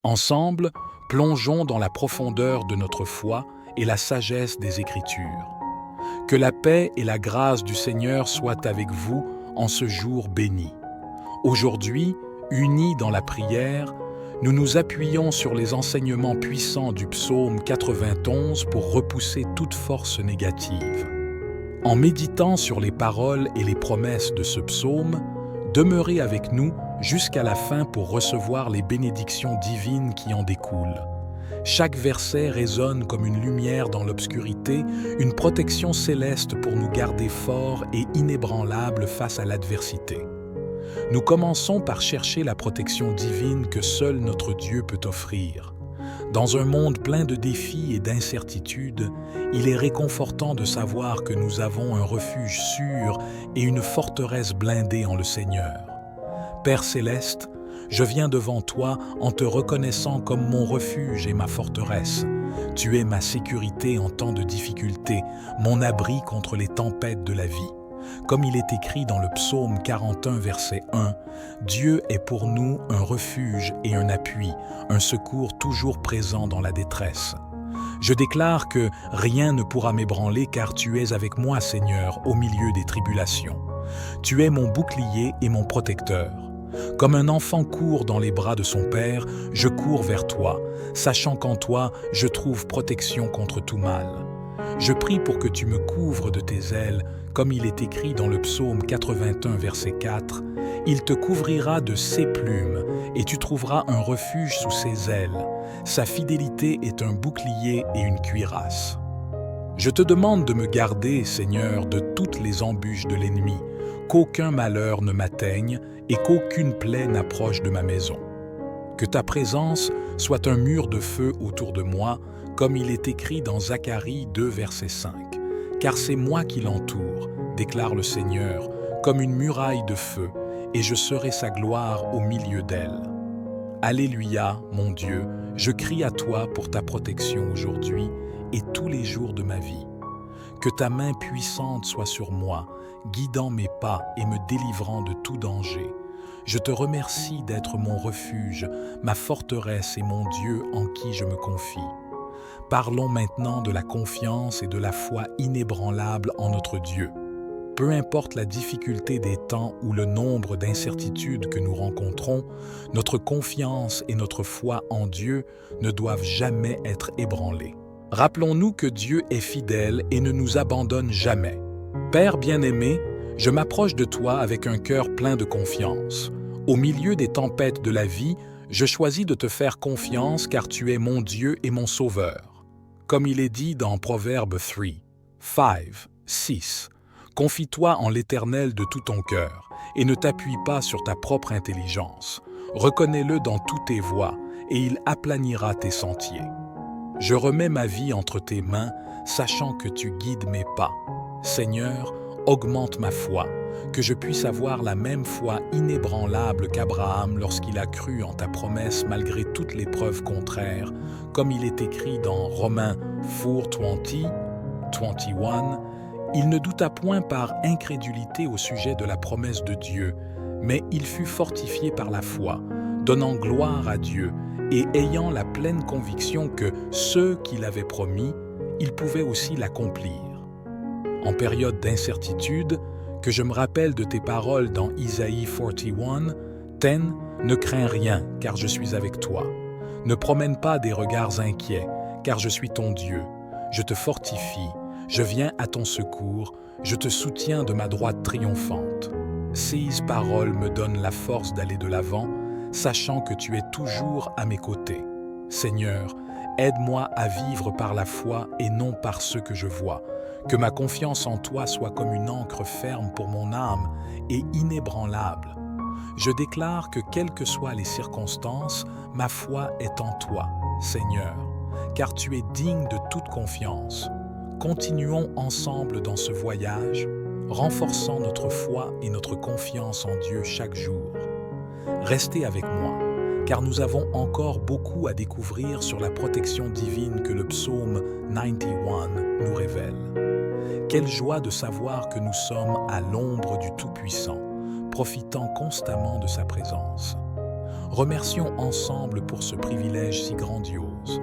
Ensemble, plongeons dans la profondeur de notre foi et la sagesse des Écritures. Que la paix et la grâce du Seigneur soient avec vous en ce jour béni. Aujourd'hui, unis dans la prière, nous nous appuyons sur les enseignements puissants du psaume 91 pour repousser toute force négative. En méditant sur les paroles et les promesses de ce psaume, demeurez avec nous jusqu'à la fin pour recevoir les bénédictions divines qui en découlent. Chaque verset résonne comme une lumière dans l'obscurité, une protection céleste pour nous garder forts et inébranlables face à l'adversité. Nous commençons par chercher la protection divine que seul notre Dieu peut offrir. Dans un monde plein de défis et d'incertitudes, il est réconfortant de savoir que nous avons un refuge sûr et une forteresse blindée en le Seigneur. Père céleste, je viens devant toi en te reconnaissant comme mon refuge et ma forteresse. Tu es ma sécurité en temps de difficulté, mon abri contre les tempêtes de la vie. Comme il est écrit dans le psaume 41, verset 1, « Dieu est pour nous un refuge et un appui, un secours toujours présent dans la détresse. » Je déclare que rien ne pourra m'ébranler car tu es avec moi, Seigneur, au milieu des tribulations. Tu es mon bouclier et mon protecteur. Comme un enfant court dans les bras de son père, je cours vers toi, sachant qu'en toi, je trouve protection contre tout mal. Je prie pour que tu me couvres de tes ailes, comme il est écrit dans le psaume 81, verset 4, « Il te couvrira de ses plumes, et tu trouveras un refuge sous ses ailes. Sa fidélité est un bouclier et une cuirasse. » Je te demande de me garder, Seigneur, de toutes les embûches de l'ennemi, qu'aucun malheur ne m'atteigne et qu'aucune plaie n'approche de ma maison. Que ta présence soit un mur de feu autour de moi, comme il est écrit dans Zacharie 2, verset 5. Car c'est moi qui l'entoure, déclare le Seigneur, comme une muraille de feu, et je serai sa gloire au milieu d'elle. Alléluia, mon Dieu, je crie à toi pour ta protection aujourd'hui et tous les jours de ma vie. Que ta main puissante soit sur moi, guidant mes pas et me délivrant de tout danger. Je te remercie d'être mon refuge, ma forteresse et mon Dieu en qui je me confie. Parlons maintenant de la confiance et de la foi inébranlable en notre Dieu. Peu importe la difficulté des temps ou le nombre d'incertitudes que nous rencontrons, notre confiance et notre foi en Dieu ne doivent jamais être ébranlées. Rappelons-nous que Dieu est fidèle et ne nous abandonne jamais. Père bien-aimé, je m'approche de toi avec un cœur plein de confiance. Au milieu des tempêtes de la vie, je choisis de te faire confiance car tu es mon Dieu et mon Sauveur. Comme il est dit dans Proverbe 3, 5, 6, « Confie-toi en l'Éternel de tout ton cœur et ne t'appuie pas sur ta propre intelligence. Reconnais-le dans toutes tes voies et il aplanira tes sentiers. » Je remets ma vie entre tes mains, sachant que tu guides mes pas. Seigneur, augmente ma foi, que je puisse avoir la même foi inébranlable qu'Abraham lorsqu'il a cru en ta promesse malgré toutes les preuves contraires, comme il est écrit dans Romains 4:20, 21, « Il ne douta point par incrédulité au sujet de la promesse de Dieu, mais il fut fortifié par la foi, donnant gloire à Dieu, et ayant la pleine conviction que ceux qu'il avait promis, il pouvait aussi l'accomplir. » En période d'incertitude, que je me rappelle de tes paroles dans Isaïe 41, « Ten, ne crains rien, car je suis avec toi. Ne promène pas des regards inquiets, car je suis ton Dieu. Je te fortifie, je viens à ton secours, je te soutiens de ma droite triomphante. » Ces paroles me donnent la force d'aller de l'avant, sachant que tu es toujours à mes côtés. Seigneur, aide-moi à vivre par la foi et non par ce que je vois. Que ma confiance en toi soit comme une ancre ferme pour mon âme et inébranlable. Je déclare que quelles que soient les circonstances, ma foi est en toi, Seigneur, car tu es digne de toute confiance. Continuons ensemble dans ce voyage, renforçant notre foi et notre confiance en Dieu chaque jour. Restez avec moi, car nous avons encore beaucoup à découvrir sur la protection divine que le psaume 91 nous révèle. Quelle joie de savoir que nous sommes à l'ombre du Tout-Puissant, profitant constamment de sa présence. Remercions ensemble pour ce privilège si grandiose.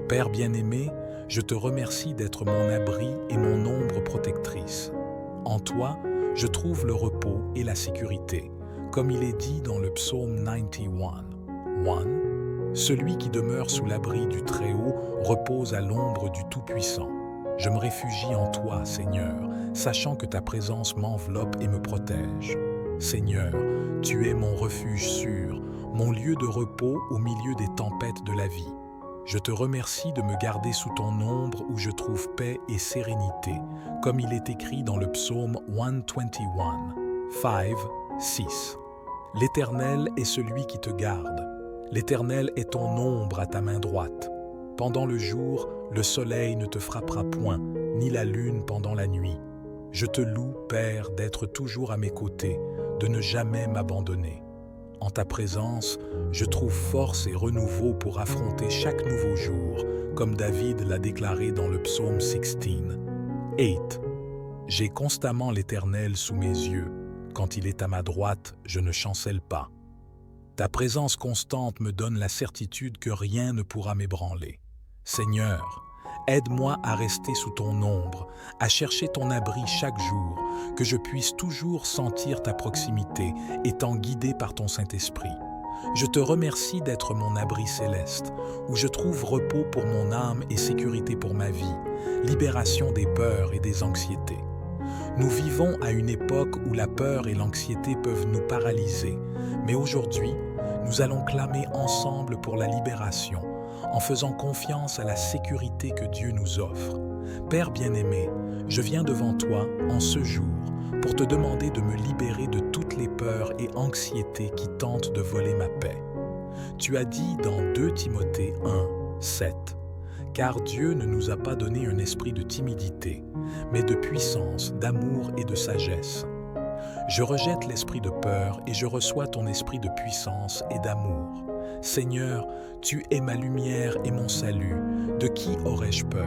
Père bien-aimé, je te remercie d'être mon abri et mon ombre protectrice. En toi, je trouve le repos et la sécurité, comme il est dit dans le psaume 91. 1. Celui qui demeure sous l'abri du Très-Haut repose à l'ombre du Tout-Puissant. Je me réfugie en toi, Seigneur, sachant que ta présence m'enveloppe et me protège. Seigneur, tu es mon refuge sûr, mon lieu de repos au milieu des tempêtes de la vie. Je te remercie de me garder sous ton ombre où je trouve paix et sérénité, comme il est écrit dans le psaume 121, 5, 6. L'Éternel est celui qui te garde. L'Éternel est ton ombre à ta main droite. Pendant le jour, le soleil ne te frappera point, ni la lune pendant la nuit. Je te loue, Père, d'être toujours à mes côtés, de ne jamais m'abandonner. En ta présence, je trouve force et renouveau pour affronter chaque nouveau jour, comme David l'a déclaré dans le psaume 16. 8. J'ai constamment l'Éternel sous mes yeux. Quand il est à ma droite, je ne chancelle pas. Ta présence constante me donne la certitude que rien ne pourra m'ébranler. Seigneur, aide-moi à rester sous ton ombre, à chercher ton abri chaque jour, que je puisse toujours sentir ta proximité, étant guidé par ton Saint-Esprit. Je te remercie d'être mon abri céleste, où je trouve repos pour mon âme et sécurité pour ma vie, libération des peurs et des anxiétés. Nous vivons à une époque où la peur et l'anxiété peuvent nous paralyser, mais aujourd'hui, nous allons clamer ensemble pour la libération, en faisant confiance à la sécurité que Dieu nous offre. Père bien-aimé, je viens devant toi en ce jour pour te demander de me libérer de toutes les peurs et anxiétés qui tentent de voler ma paix. Tu as dit dans 2 Timothée 1, 7, « Car Dieu ne nous a pas donné un esprit de timidité, mais de puissance, d'amour et de sagesse. » Je rejette l'esprit de peur et je reçois ton esprit de puissance et d'amour. Seigneur, tu es ma lumière et mon salut. De qui aurais-je peur?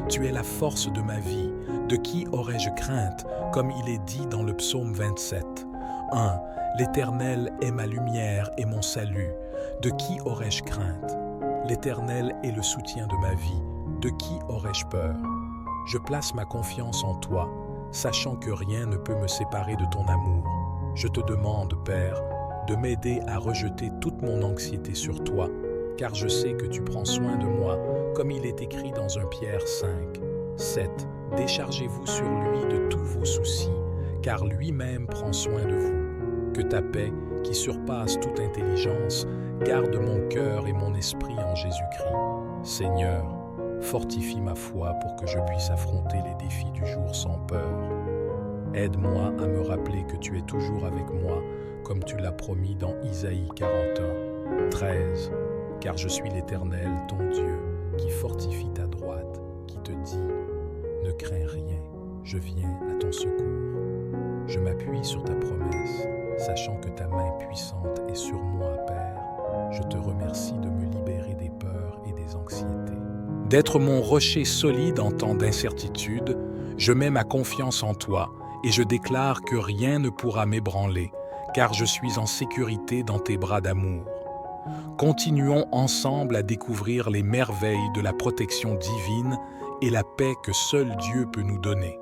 Tu es la force de ma vie. De qui aurais-je crainte, comme il est dit dans le psaume 27. 1. L'Éternel est ma lumière et mon salut. De qui aurais-je crainte? L'Éternel est le soutien de ma vie. De qui aurais-je peur? Je place ma confiance en toi, sachant que rien ne peut me séparer de ton amour. Je te demande, Père, de m'aider à rejeter toute mon anxiété sur toi, car je sais que tu prends soin de moi, comme il est écrit dans 1 Pierre 5, 7. Déchargez-vous sur lui de tous vos soucis, car lui-même prend soin de vous. Que ta paix, qui surpasse toute intelligence, garde mon cœur et mon esprit en Jésus-Christ. Seigneur, fortifie ma foi pour que je puisse affronter les défis du jour sans peur. Aide-moi à me rappeler que tu es toujours avec moi, comme tu l'as promis dans Isaïe 41, 13. Car je suis l'Éternel, ton Dieu, qui fortifie ta droite, qui te dit « Ne crains rien, je viens à ton secours. » Je m'appuie sur ta promesse, sachant que ta main puissante est sur moi, Père. Je te remercie de me libérer des peurs et des anxiétés. D'être mon rocher solide en temps d'incertitude, je mets ma confiance en toi et je déclare que rien ne pourra m'ébranler, car je suis en sécurité dans tes bras d'amour. Continuons ensemble à découvrir les merveilles de la protection divine et la paix que seul Dieu peut nous donner.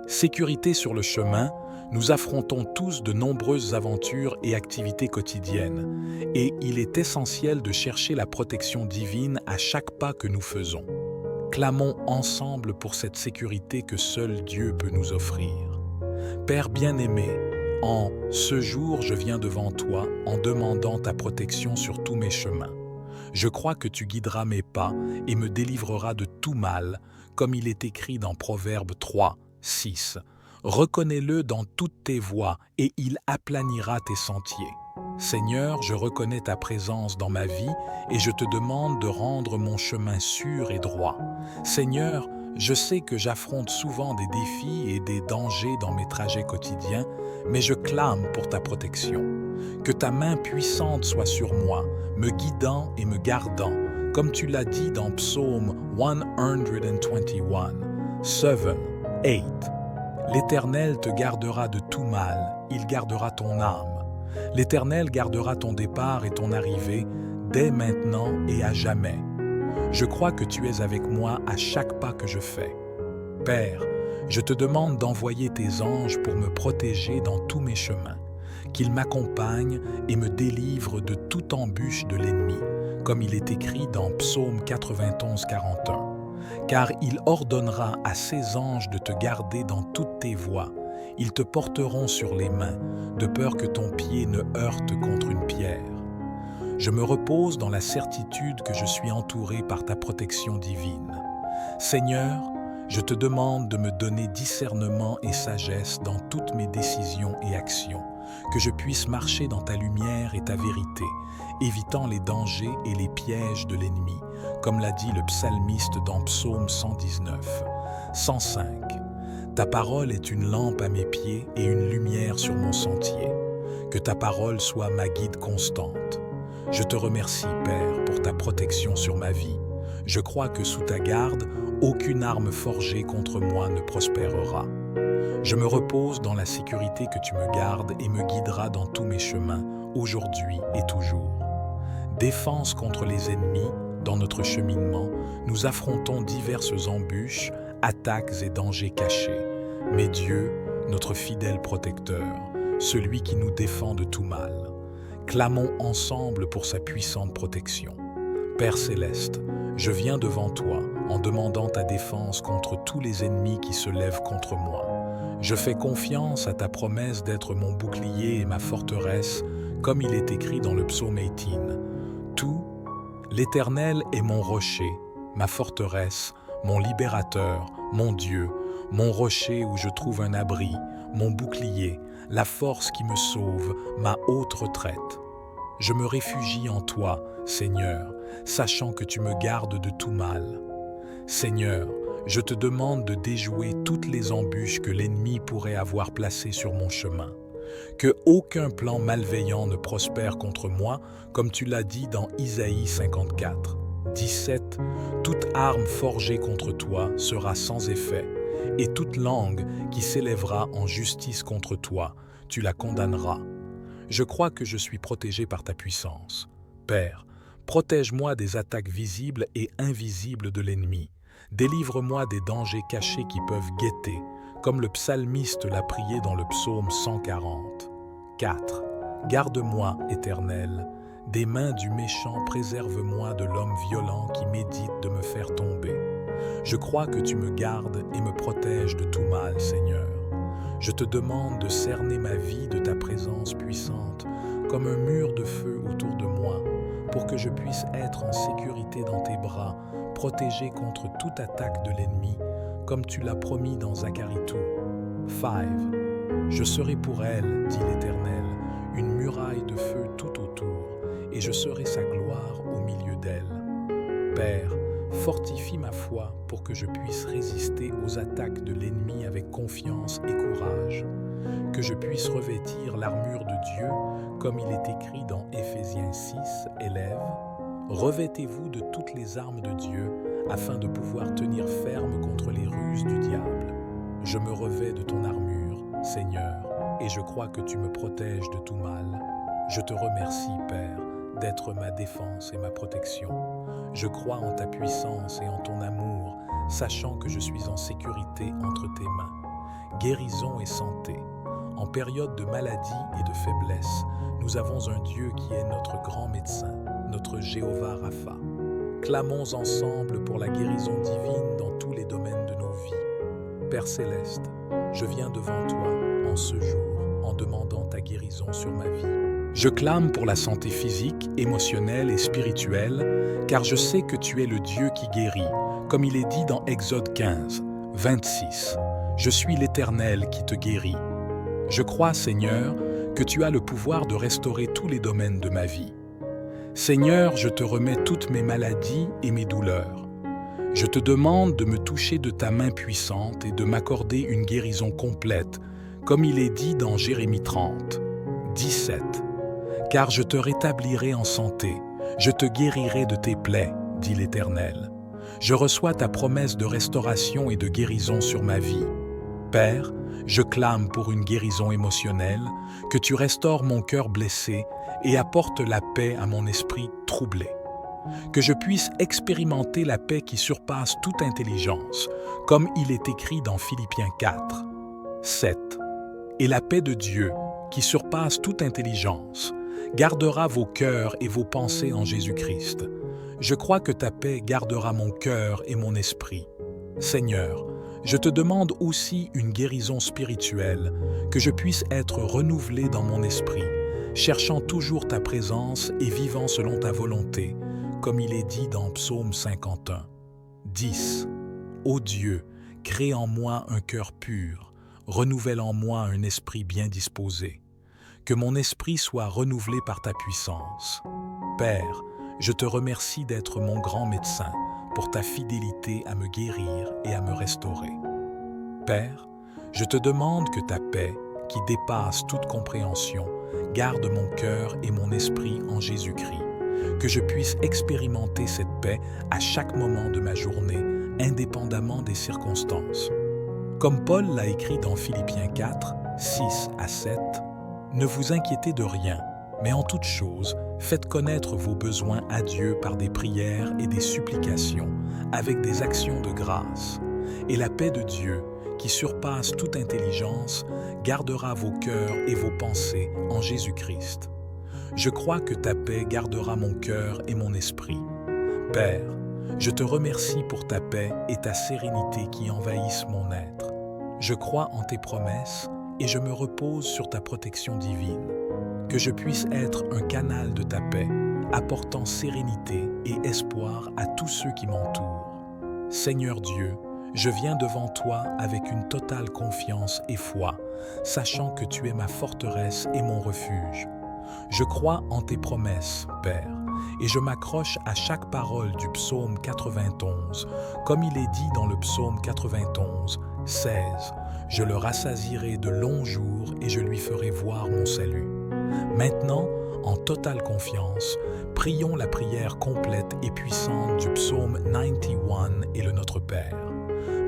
Sécurité sur le chemin, nous affrontons tous de nombreuses aventures et activités quotidiennes, et il est essentiel de chercher la protection divine à chaque pas que nous faisons. Clamons ensemble pour cette sécurité que seul Dieu peut nous offrir. Père bien-aimé, en ce jour, je viens devant toi en demandant ta protection sur tous mes chemins. Je crois que tu guideras mes pas et me délivreras de tout mal, comme il est écrit dans Proverbe 3, 6. Reconnais-le dans toutes tes voies et il aplanira tes sentiers. Seigneur, je reconnais ta présence dans ma vie et je te demande de rendre mon chemin sûr et droit. Seigneur, je sais que j'affronte souvent des défis et des dangers dans mes trajets quotidiens, mais je clame pour ta protection. Que ta main puissante soit sur moi, me guidant et me gardant, comme tu l'as dit dans Psaume 121, 7, 8. L'Éternel te gardera de tout mal, il gardera ton âme. L'Éternel gardera ton départ et ton arrivée dès maintenant et à jamais. Je crois que tu es avec moi à chaque pas que je fais. Père, je te demande d'envoyer tes anges pour me protéger dans tous mes chemins, qu'ils m'accompagnent et me délivrent de toute embûche de l'ennemi, comme il est écrit dans Psaume 91, 41. Car il ordonnera à ses anges de te garder dans toutes tes voies. Ils te porteront sur les mains, de peur que ton pied ne heurte contre une pierre. Je me repose dans la certitude que je suis entouré par ta protection divine. Seigneur, je te demande de me donner discernement et sagesse dans toutes mes décisions et actions, que je puisse marcher dans ta lumière et ta vérité, évitant les dangers et les pièges de l'ennemi, comme l'a dit le psalmiste dans Psaume 119. 105. Ta parole est une lampe à mes pieds et une lumière sur mon sentier. Que ta parole soit ma guide constante. Je te remercie, Père, pour ta protection sur ma vie. Je crois que sous ta garde, aucune arme forgée contre moi ne prospérera. Je me repose dans la sécurité que tu me gardes et me guideras dans tous mes chemins, aujourd'hui et toujours. Défense contre les ennemis, dans notre cheminement, nous affrontons diverses embûches, attaques et dangers cachés. Mais Dieu, notre fidèle protecteur, celui qui nous défend de tout mal, clamons ensemble pour sa puissante protection. Père céleste, je viens devant toi en demandant ta défense contre tous les ennemis qui se lèvent contre moi. Je fais confiance à ta promesse d'être mon bouclier et ma forteresse, comme il est écrit dans le psaume 18. Tout, l'Éternel est mon rocher, ma forteresse, mon libérateur, mon Dieu, mon rocher où je trouve un abri, mon bouclier, la force qui me sauve, ma haute retraite. Je me réfugie en toi, Seigneur, sachant que tu me gardes de tout mal. Seigneur, je te demande de déjouer toutes les embûches que l'ennemi pourrait avoir placées sur mon chemin. Que aucun plan malveillant ne prospère contre moi, comme tu l'as dit dans Isaïe 54. 17. Toute arme forgée contre toi sera sans effet, et toute langue qui s'élèvera en justice contre toi, tu la condamneras. Je crois que je suis protégé par ta puissance. Père, protège-moi des attaques visibles et invisibles de l'ennemi. Délivre-moi des dangers cachés qui peuvent guetter, comme le psalmiste l'a prié dans le psaume 140. 4. Garde-moi, Éternel, des mains du méchant, préserve-moi de l'homme violent qui médite de me faire tomber. Je crois que tu me gardes et me protèges de tout mal, Seigneur. Je te demande de cerner ma vie de ta présence puissante, comme un mur de feu autour de moi, pour que je puisse être en sécurité dans tes bras, protégé contre toute attaque de l'ennemi, comme tu l'as promis dans Zacharie 2. 5. Je serai pour elle, dit l'Éternel, une muraille de feu tout autour, et je serai sa gloire au milieu d'elle. Père, fortifie ma foi pour que je puisse résister aux attaques de l'ennemi avec confiance et courage, que je puisse revêtir l'armure de Dieu, comme il est écrit dans Éphésiens 6, élèves. Revêtez-vous de toutes les armes de Dieu, afin de pouvoir tenir ferme contre les ruses du diable. Je me revêts de ton armure, Seigneur, et je crois que tu me protèges de tout mal. Je te remercie, Père, d'être ma défense et ma protection. Je crois en ta puissance et en ton amour, sachant que je suis en sécurité entre tes mains. Guérison et santé. En période de maladie et de faiblesse, nous avons un Dieu qui est notre grand médecin, notre Jéhovah Rapha. Clamons ensemble pour la guérison divine dans tous les domaines de nos vies. Père céleste, je viens devant toi en ce jour en demandant ta guérison sur ma vie. Je clame pour la santé physique, émotionnelle et spirituelle, car je sais que tu es le Dieu qui guérit, comme il est dit dans Exode 15, 26. Je suis l'Éternel qui te guérit. Je crois, Seigneur, que tu as le pouvoir de restaurer tous les domaines de ma vie. Seigneur, je te remets toutes mes maladies et mes douleurs. Je te demande de me toucher de ta main puissante et de m'accorder une guérison complète, comme il est dit dans Jérémie 30, 17. Car je te rétablirai en santé, je te guérirai de tes plaies, dit l'Éternel. Je reçois ta promesse de restauration et de guérison sur ma vie. Père, je clame pour une guérison émotionnelle, que tu restaures mon cœur blessé et apportes la paix à mon esprit troublé. Que je puisse expérimenter la paix qui surpasse toute intelligence, comme il est écrit dans Philippiens 4, 7. Et la paix de Dieu, qui surpasse toute intelligence, gardera vos cœurs et vos pensées en Jésus-Christ. Je crois que ta paix gardera mon cœur et mon esprit. Seigneur, je te demande aussi une guérison spirituelle, que je puisse être renouvelé dans mon esprit, cherchant toujours ta présence et vivant selon ta volonté, comme il est dit dans Psaume 51. 10. Ô Dieu, crée en moi un cœur pur, renouvelle en moi un esprit bien disposé. Que mon esprit soit renouvelé par ta puissance. Père, je te remercie d'être mon grand médecin, pour ta fidélité à me guérir et à me restaurer. Père, je te demande que ta paix, qui dépasse toute compréhension, garde mon cœur et mon esprit en Jésus-Christ, que je puisse expérimenter cette paix à chaque moment de ma journée, indépendamment des circonstances. Comme Paul l'a écrit dans Philippiens 4, 6 à 7, « Ne vous inquiétez de rien, mais en toute chose, faites connaître vos besoins à Dieu par des prières et des supplications, avec des actions de grâce. Et la paix de Dieu, qui surpasse toute intelligence, gardera vos cœurs et vos pensées en Jésus-Christ. Je crois que ta paix gardera mon cœur et mon esprit. Père, je te remercie pour ta paix et ta sérénité qui envahissent mon être. Je crois en tes promesses et je me repose sur ta protection divine. Que je puisse être un canal de ta paix, apportant sérénité et espoir à tous ceux qui m'entourent. Seigneur Dieu, je viens devant toi avec une totale confiance et foi, sachant que tu es ma forteresse et mon refuge. Je crois en tes promesses, Père, et je m'accroche à chaque parole du psaume 91, comme il est dit dans le psaume 91, 16. Je le rassasierai de longs jours et je lui ferai voir mon salut. Maintenant, en totale confiance, prions la prière complète et puissante du psaume 91 et le Notre Père.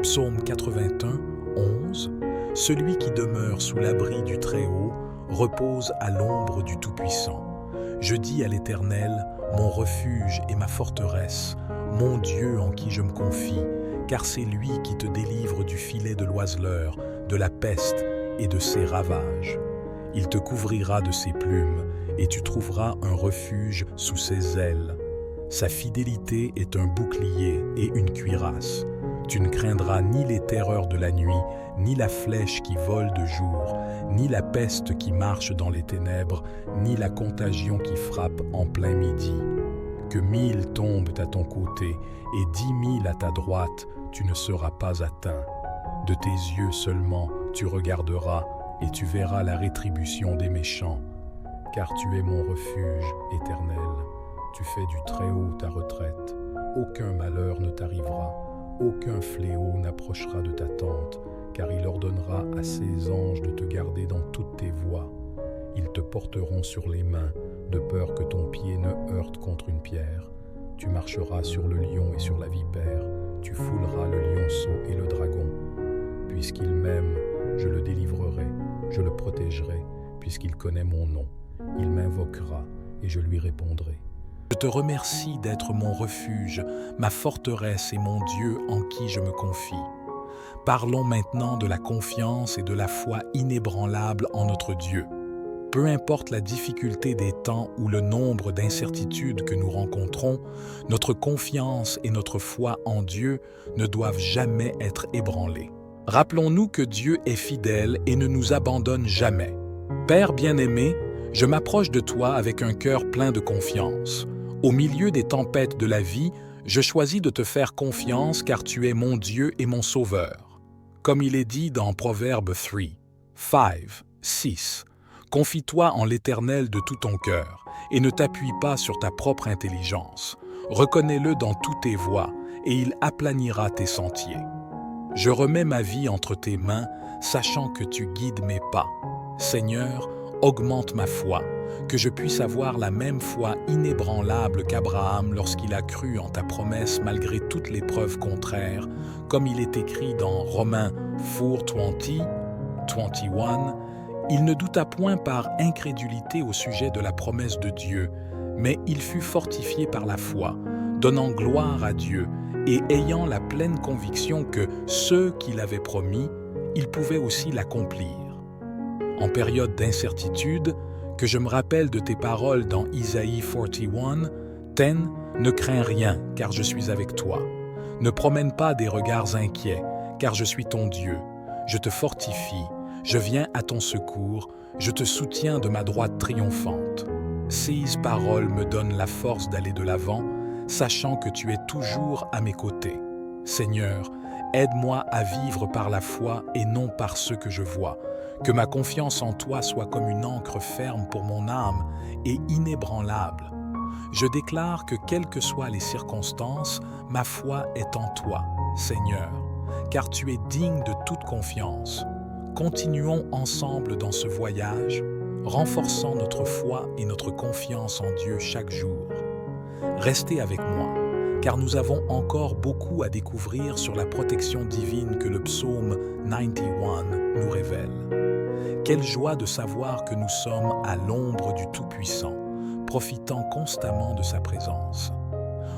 Psaume 81, 11. Celui qui demeure sous l'abri du Très-Haut repose à l'ombre du Tout-Puissant. Je dis à l'Éternel, mon refuge et ma forteresse, mon Dieu en qui je me confie, car c'est lui qui te délivre du filet de l'oiseleur, de la peste et de ses ravages. Il te couvrira de ses plumes, et tu trouveras un refuge sous ses ailes. Sa fidélité est un bouclier et une cuirasse. Tu ne craindras ni les terreurs de la nuit, ni la flèche qui vole de jour, ni la peste qui marche dans les ténèbres, ni la contagion qui frappe en plein midi. Que 1000 tombent à ton côté et 10 000 à ta droite, tu ne seras pas atteint. De tes yeux seulement tu regarderas et tu verras la rétribution des méchants. Car tu es mon refuge éternel, tu fais du Très-Haut ta retraite. Aucun malheur ne t'arrivera, aucun fléau n'approchera de ta tente, car il ordonnera à ses anges de te garder dans toutes tes voies. Ils te porteront sur les mains, de peur que ton pied ne heurte contre une pierre. Tu marcheras sur le lion et sur la vipère, tu fouleras le lionceau et le dragon. Puisqu'il m'aime, je le délivrerai, je le protégerai, puisqu'il connaît mon nom. Il m'invoquera et je lui répondrai. Je te remercie d'être mon refuge, ma forteresse et mon Dieu en qui je me confie. Parlons maintenant de la confiance et de la foi inébranlable en notre Dieu. Peu importe la difficulté des temps ou le nombre d'incertitudes que nous rencontrons, notre confiance et notre foi en Dieu ne doivent jamais être ébranlées. Rappelons-nous que Dieu est fidèle et ne nous abandonne jamais. Père bien-aimé, je m'approche de toi avec un cœur plein de confiance. Au milieu des tempêtes de la vie, je choisis de te faire confiance car tu es mon Dieu et mon Sauveur. Comme il est dit dans Proverbe 6, confie-toi en l'Éternel de tout ton cœur et ne t'appuie pas sur ta propre intelligence. Reconnais-le dans toutes tes voies et il aplanira tes sentiers. Je remets ma vie entre tes mains, sachant que tu guides mes pas. Seigneur, augmente ma foi, que je puisse avoir la même foi inébranlable qu'Abraham lorsqu'il a cru en ta promesse malgré toutes les preuves contraires, comme il est écrit dans Romains 4:20, 21, il ne douta point par incrédulité au sujet de la promesse de Dieu, mais il fut fortifié par la foi, donnant gloire à Dieu et ayant la pleine conviction que ce qu'il avait promis, il pouvait aussi l'accomplir. En période d'incertitude, que je me rappelle de tes paroles dans Isaïe 41, 10, ne crains rien, car je suis avec toi. Ne promène pas des regards inquiets, car je suis ton Dieu. Je te fortifie, je viens à ton secours, je te soutiens de ma droite triomphante. Ces paroles me donnent la force d'aller de l'avant, sachant que tu es toujours à mes côtés. Seigneur, aide-moi à vivre par la foi et non par ce que je vois. Que ma confiance en toi soit comme une ancre ferme pour mon âme et inébranlable. Je déclare que quelles que soient les circonstances, ma foi est en toi, Seigneur, car tu es digne de toute confiance. Continuons ensemble dans ce voyage, renforçant notre foi et notre confiance en Dieu chaque jour. Restez avec moi, car nous avons encore beaucoup à découvrir sur la protection divine que le psaume 91 nous révèle. Quelle joie de savoir que nous sommes à l'ombre du Tout-Puissant, profitant constamment de sa présence.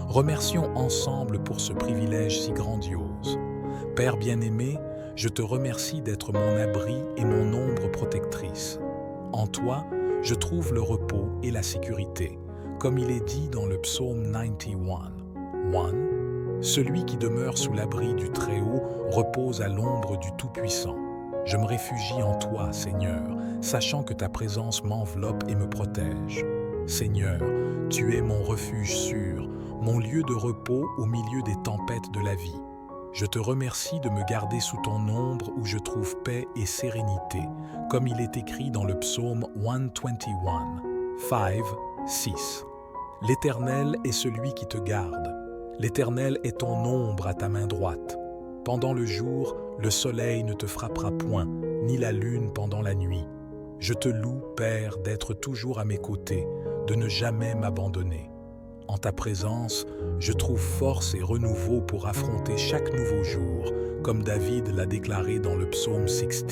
Remercions ensemble pour ce privilège si grandiose. Père bien-aimé, je te remercie d'être mon abri et mon ombre protectrice. En toi, je trouve le repos et la sécurité, comme il est dit dans le psaume 91. 1. Celui qui demeure sous l'abri du Très-Haut repose à l'ombre du Tout-Puissant. Je me réfugie en toi, Seigneur, sachant que ta présence m'enveloppe et me protège. Seigneur, tu es mon refuge sûr, mon lieu de repos au milieu des tempêtes de la vie. Je te remercie de me garder sous ton ombre où je trouve paix et sérénité, comme il est écrit dans le psaume 121, 5, 6. L'Éternel est celui qui te garde. L'Éternel est ton ombre à ta main droite. Pendant le jour, le soleil ne te frappera point, ni la lune pendant la nuit. Je te loue, Père, d'être toujours à mes côtés, de ne jamais m'abandonner. En ta présence, je trouve force et renouveau pour affronter chaque nouveau jour, comme David l'a déclaré dans le psaume 16.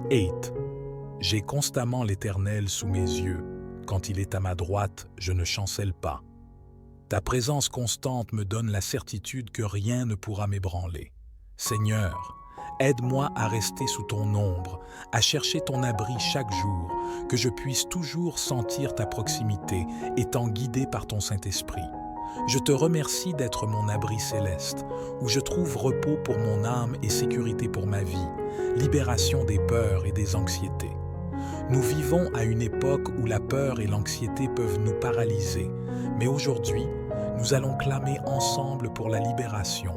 8. J'ai constamment l'Éternel sous mes yeux. Quand il est à ma droite, je ne chancelle pas. Ta présence constante me donne la certitude que rien ne pourra m'ébranler. Seigneur, aide-moi à rester sous ton ombre, à chercher ton abri chaque jour, que je puisse toujours sentir ta proximité, étant guidé par ton Saint-Esprit. Je te remercie d'être mon abri céleste, où je trouve repos pour mon âme et sécurité pour ma vie, libération des peurs et des anxiétés. Nous vivons à une époque où la peur et l'anxiété peuvent nous paralyser, mais aujourd'hui, nous allons clamer ensemble pour la libération,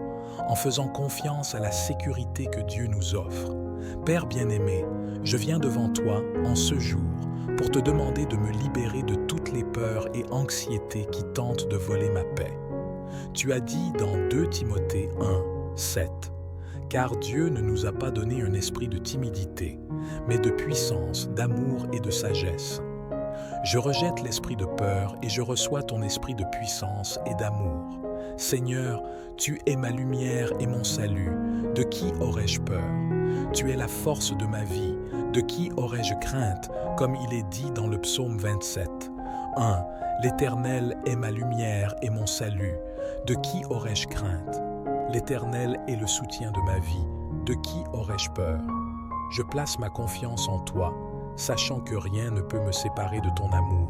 en faisant confiance à la sécurité que Dieu nous offre. Père bien-aimé, je viens devant toi en ce jour pour te demander de me libérer de toutes les peurs et anxiétés qui tentent de voler ma paix. Tu as dit dans 2 Timothée 1, 7, « Car Dieu ne nous a pas donné un esprit de timidité, mais de puissance, d'amour et de sagesse. » Je rejette l'esprit de peur et je reçois ton esprit de puissance et d'amour. Seigneur, tu es ma lumière et mon salut. De qui aurais-je peur? Tu es la force de ma vie. De qui aurais-je crainte, comme il est dit dans le psaume 27. 1. L'Éternel est ma lumière et mon salut. De qui aurais-je crainte? L'Éternel est le soutien de ma vie. De qui aurais-je peur? Je place ma confiance en toi, sachant que rien ne peut me séparer de ton amour.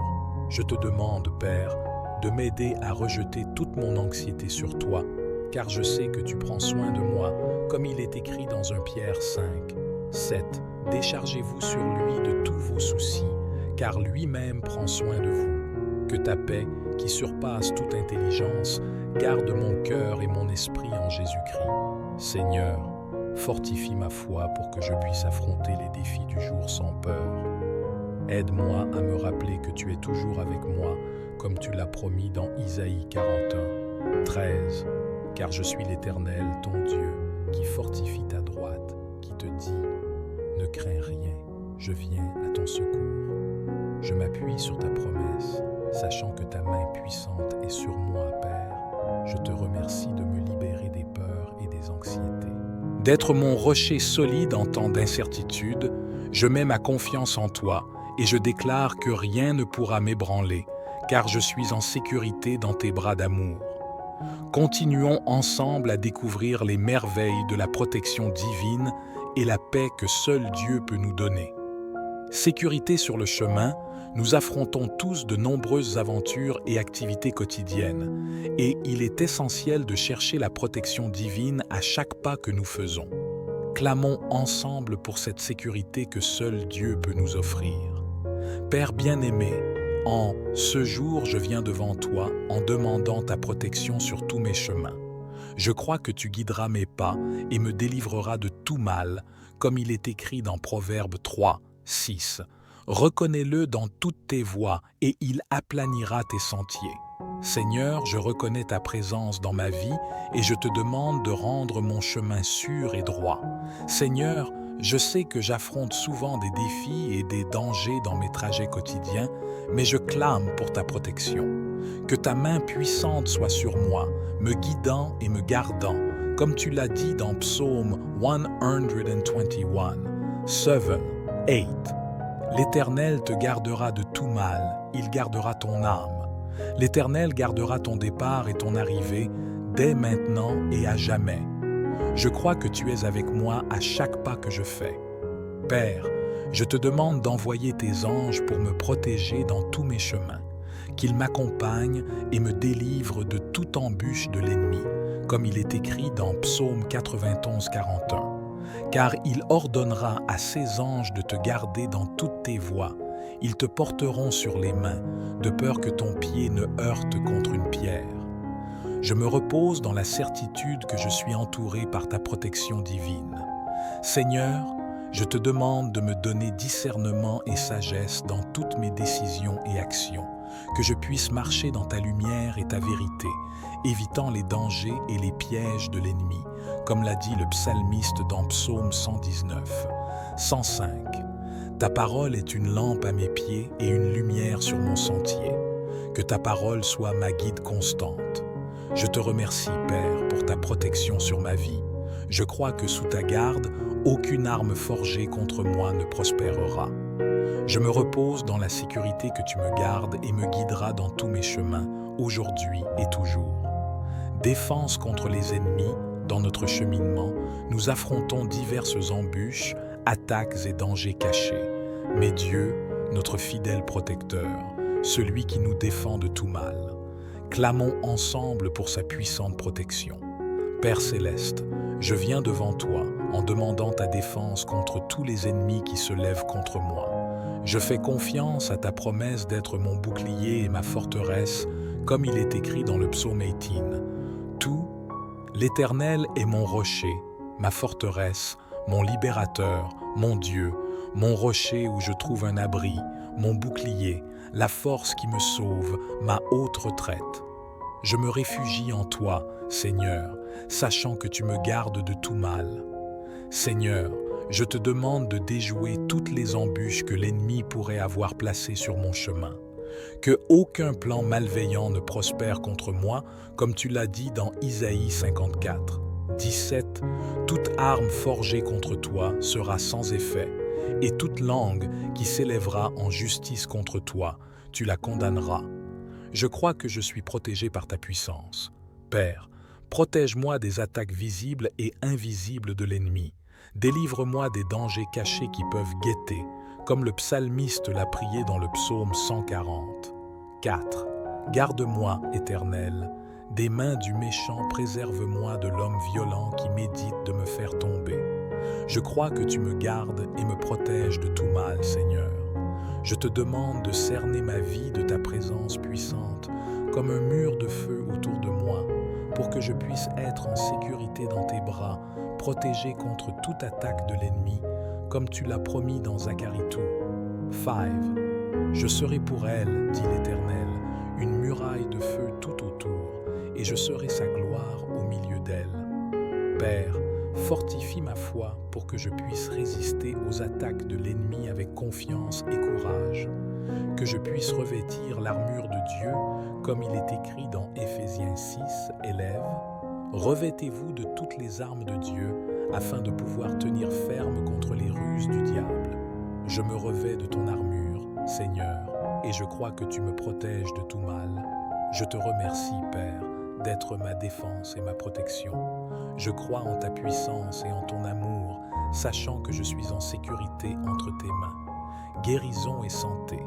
Je te demande, Père, de m'aider à rejeter toute mon anxiété sur toi, car je sais que tu prends soin de moi, comme il est écrit dans 1 Pierre 5, 7. Déchargez-vous sur lui de tous vos soucis, car lui-même prend soin de vous. Que ta paix, qui surpasse toute intelligence, garde mon cœur et mon esprit en Jésus-Christ. Seigneur, fortifie ma foi pour que je puisse affronter les défis du jour sans peur. Aide-moi à me rappeler que tu es toujours avec moi, comme tu l'as promis dans Isaïe 41, 13. Car je suis l'Éternel, ton Dieu, qui fortifie ta droite, qui te dit « Ne crains rien, je viens à ton secours. » Je m'appuie sur ta promesse, sachant que ta main puissante est sur moi, Père. Je te remercie de me libérer des peurs et des anxiétés. D'être mon rocher solide en temps d'incertitude, je mets ma confiance en toi et je déclare que rien ne pourra m'ébranler, car je suis en sécurité dans tes bras d'amour. Continuons ensemble à découvrir les merveilles de la protection divine et la paix que seul Dieu peut nous donner. Sécurité sur le chemin, nous affrontons tous de nombreuses aventures et activités quotidiennes, et il est essentiel de chercher la protection divine à chaque pas que nous faisons. Clamons ensemble pour cette sécurité que seul Dieu peut nous offrir. Père bien-aimé, en ce jour, je viens devant toi en demandant ta protection sur tous mes chemins. Je crois que tu guideras mes pas et me délivreras de tout mal, comme il est écrit dans Proverbe 3, 6. Reconnais-le dans toutes tes voies et il aplanira tes sentiers. Seigneur, je reconnais ta présence dans ma vie et je te demande de rendre mon chemin sûr et droit. Seigneur, je sais que j'affronte souvent des défis et des dangers dans mes trajets quotidiens, mais je clame pour ta protection. Que ta main puissante soit sur moi, me guidant et me gardant, comme tu l'as dit dans Psaume 121, 7, 8. L'Éternel te gardera de tout mal, il gardera ton âme. L'Éternel gardera ton départ et ton arrivée, dès maintenant et à jamais. Je crois que tu es avec moi à chaque pas que je fais. Père, je te demande d'envoyer tes anges pour me protéger dans tous mes chemins, qu'ils m'accompagnent et me délivrent de toute embûche de l'ennemi, comme il est écrit dans Psaume 91, 41. Car il ordonnera à ses anges de te garder dans toutes tes voies. Ils te porteront sur les mains, de peur que ton pied ne heurte contre une pierre. Je me repose dans la certitude que je suis entouré par ta protection divine. Seigneur, je te demande de me donner discernement et sagesse dans toutes mes décisions et actions, que je puisse marcher dans ta lumière et ta vérité, évitant les dangers et les pièges de l'ennemi, comme l'a dit le psalmiste dans Psaume 119, 105. Ta parole est une lampe à mes pieds et une lumière sur mon sentier. Que ta parole soit ma guide constante. Je te remercie, Père, pour ta protection sur ma vie. Je crois que sous ta garde, aucune arme forgée contre moi ne prospérera. Je me repose dans la sécurité que tu me gardes et me guideras dans tous mes chemins, aujourd'hui et toujours. Défense contre les ennemis, dans notre cheminement, nous affrontons diverses embûches, attaques et dangers cachés. Mais Dieu, notre fidèle protecteur, celui qui nous défend de tout mal, clamons ensemble pour sa puissante protection. Père céleste, je viens devant toi en demandant ta défense contre tous les ennemis qui se lèvent contre moi. Je fais confiance à ta promesse d'être mon bouclier et ma forteresse, comme il est écrit dans le psaume 18. Tout, l'Éternel est mon rocher, ma forteresse, mon libérateur, mon Dieu, mon rocher où je trouve un abri, mon bouclier, la force qui me sauve, ma haute retraite. Je me réfugie en toi, Seigneur, sachant que tu me gardes de tout mal. Seigneur, je te demande de déjouer toutes les embûches que l'ennemi pourrait avoir placées sur mon chemin. Que aucun plan malveillant ne prospère contre moi, comme tu l'as dit dans Isaïe 54, 17. Toute arme forgée contre toi sera sans effet, et toute langue qui s'élèvera en justice contre toi, tu la condamneras. Je crois que je suis protégé par ta puissance. Père, protège-moi des attaques visibles et invisibles de l'ennemi. Délivre-moi des dangers cachés qui peuvent guetter, comme le psalmiste l'a prié dans le psaume 140. 4. Garde-moi, Éternel, des mains du méchant, préserve-moi de l'homme violent qui médite de me faire tomber. Je crois que tu me gardes et me protèges de tout mal, Seigneur. Je te demande de cerner ma vie de ta présence puissante, comme un mur de feu autour de moi, pour que je puisse être en sécurité dans tes bras, protégé contre toute attaque de l'ennemi, comme tu l'as promis dans Zacharie 2. 5. Je serai pour elle, dit l'Éternel, une muraille de feu tout autour, et je serai sa gloire au milieu d'elle. Père, fortifie ma foi pour que je puisse résister aux attaques de l'ennemi avec confiance et courage, que je puisse revêtir l'armure de Dieu, comme il est écrit dans Éphésiens 6, élèves. Revêtez-vous de toutes les armes de Dieu, afin de pouvoir tenir ferme contre les ruses du diable. Je me revêts de ton armure, Seigneur, et je crois que tu me protèges de tout mal. Je te remercie, Père, d'être ma défense et ma protection. Je crois en ta puissance et en ton amour, sachant que je suis en sécurité entre tes mains. Guérison et santé.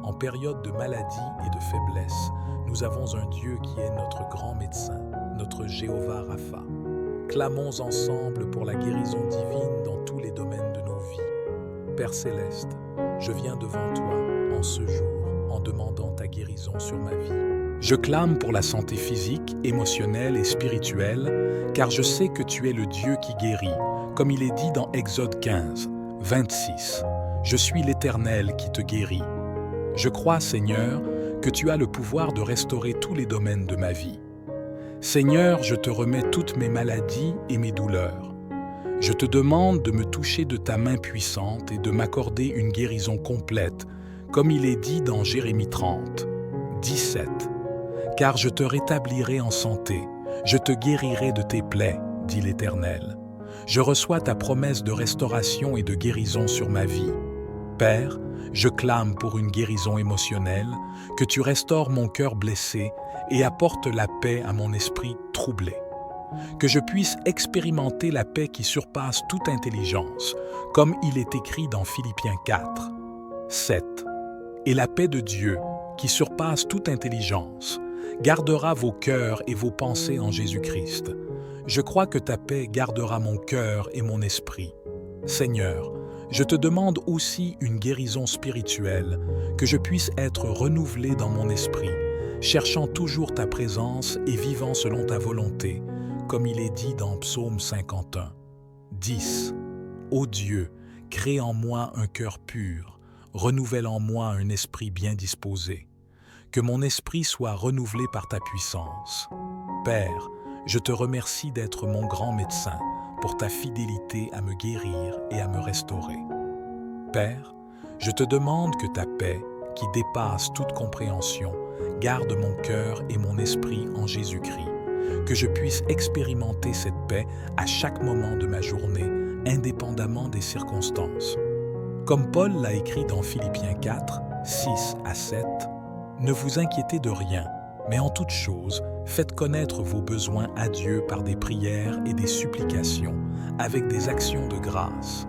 En période de maladie et de faiblesse, nous avons un Dieu qui est notre grand médecin, notre Jéhovah Rapha. Clamons ensemble pour la guérison divine dans tous les domaines de nos vies. Père Céleste, je viens devant toi en ce jour en demandant ta guérison sur ma vie. Je clame pour la santé physique, émotionnelle et spirituelle, car je sais que tu es le Dieu qui guérit, comme il est dit dans Exode 15, 26. Je suis l'Éternel qui te guérit. Je crois, Seigneur, que tu as le pouvoir de restaurer tous les domaines de ma vie. Seigneur, je te remets toutes mes maladies et mes douleurs. Je te demande de me toucher de ta main puissante et de m'accorder une guérison complète, comme il est dit dans Jérémie 30, 17. Car je te rétablirai en santé, je te guérirai de tes plaies, dit l'Éternel. Je reçois ta promesse de restauration et de guérison sur ma vie. Père, je clame pour une guérison émotionnelle, que tu restaures mon cœur blessé et apportes la paix à mon esprit troublé. Que je puisse expérimenter la paix qui surpasse toute intelligence, comme il est écrit dans Philippiens 4, 7. Et la paix de Dieu, qui surpasse toute intelligence, gardera vos cœurs et vos pensées en Jésus-Christ. Je crois que ta paix gardera mon cœur et mon esprit. Seigneur, je te demande aussi une guérison spirituelle, que je puisse être renouvelé dans mon esprit, cherchant toujours ta présence et vivant selon ta volonté, comme il est dit dans Psaume 51, 10. Ô Dieu, crée en moi un cœur pur, renouvelle en moi un esprit bien disposé. Que mon esprit soit renouvelé par ta puissance. Père, je te remercie d'être mon grand médecin, pour ta fidélité à me guérir et à me restaurer. Père, je te demande que ta paix, qui dépasse toute compréhension, garde mon cœur et mon esprit en Jésus-Christ, que je puisse expérimenter cette paix à chaque moment de ma journée, indépendamment des circonstances. Comme Paul l'a écrit dans Philippiens 4, 6 à 7, « Ne vous inquiétez de rien, mais en toute chose, faites connaître vos besoins à Dieu par des prières et des supplications, avec des actions de grâce.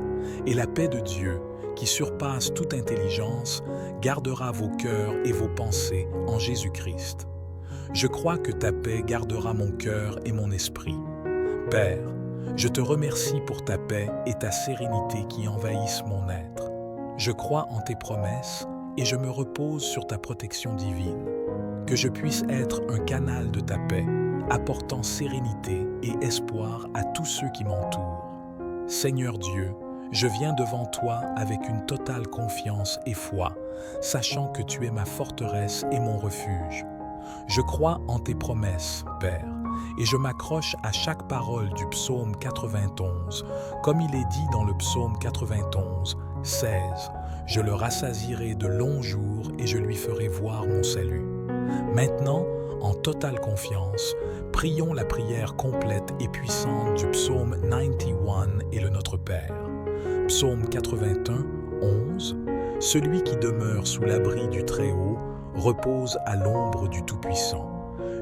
Et la paix de Dieu, qui surpasse toute intelligence, gardera vos cœurs et vos pensées en Jésus-Christ. Je crois que ta paix gardera mon cœur et mon esprit. Père, je te remercie pour ta paix et ta sérénité qui envahissent mon être. Je crois en tes promesses et je me repose sur ta protection divine. Que je puisse être un canal de ta paix, apportant sérénité et espoir à tous ceux qui m'entourent. Seigneur Dieu, je viens devant toi avec une totale confiance et foi, sachant que tu es ma forteresse et mon refuge. Je crois en tes promesses, Père, et je m'accroche à chaque parole du psaume 91, comme il est dit dans le psaume 91, 16. Je le rassasierai de longs jours et je lui ferai voir mon salut. Maintenant, en totale confiance, prions la prière complète et puissante du psaume 91 et le Notre Père. Psaume 81, 11. Celui qui demeure sous l'abri du Très-Haut repose à l'ombre du Tout-Puissant.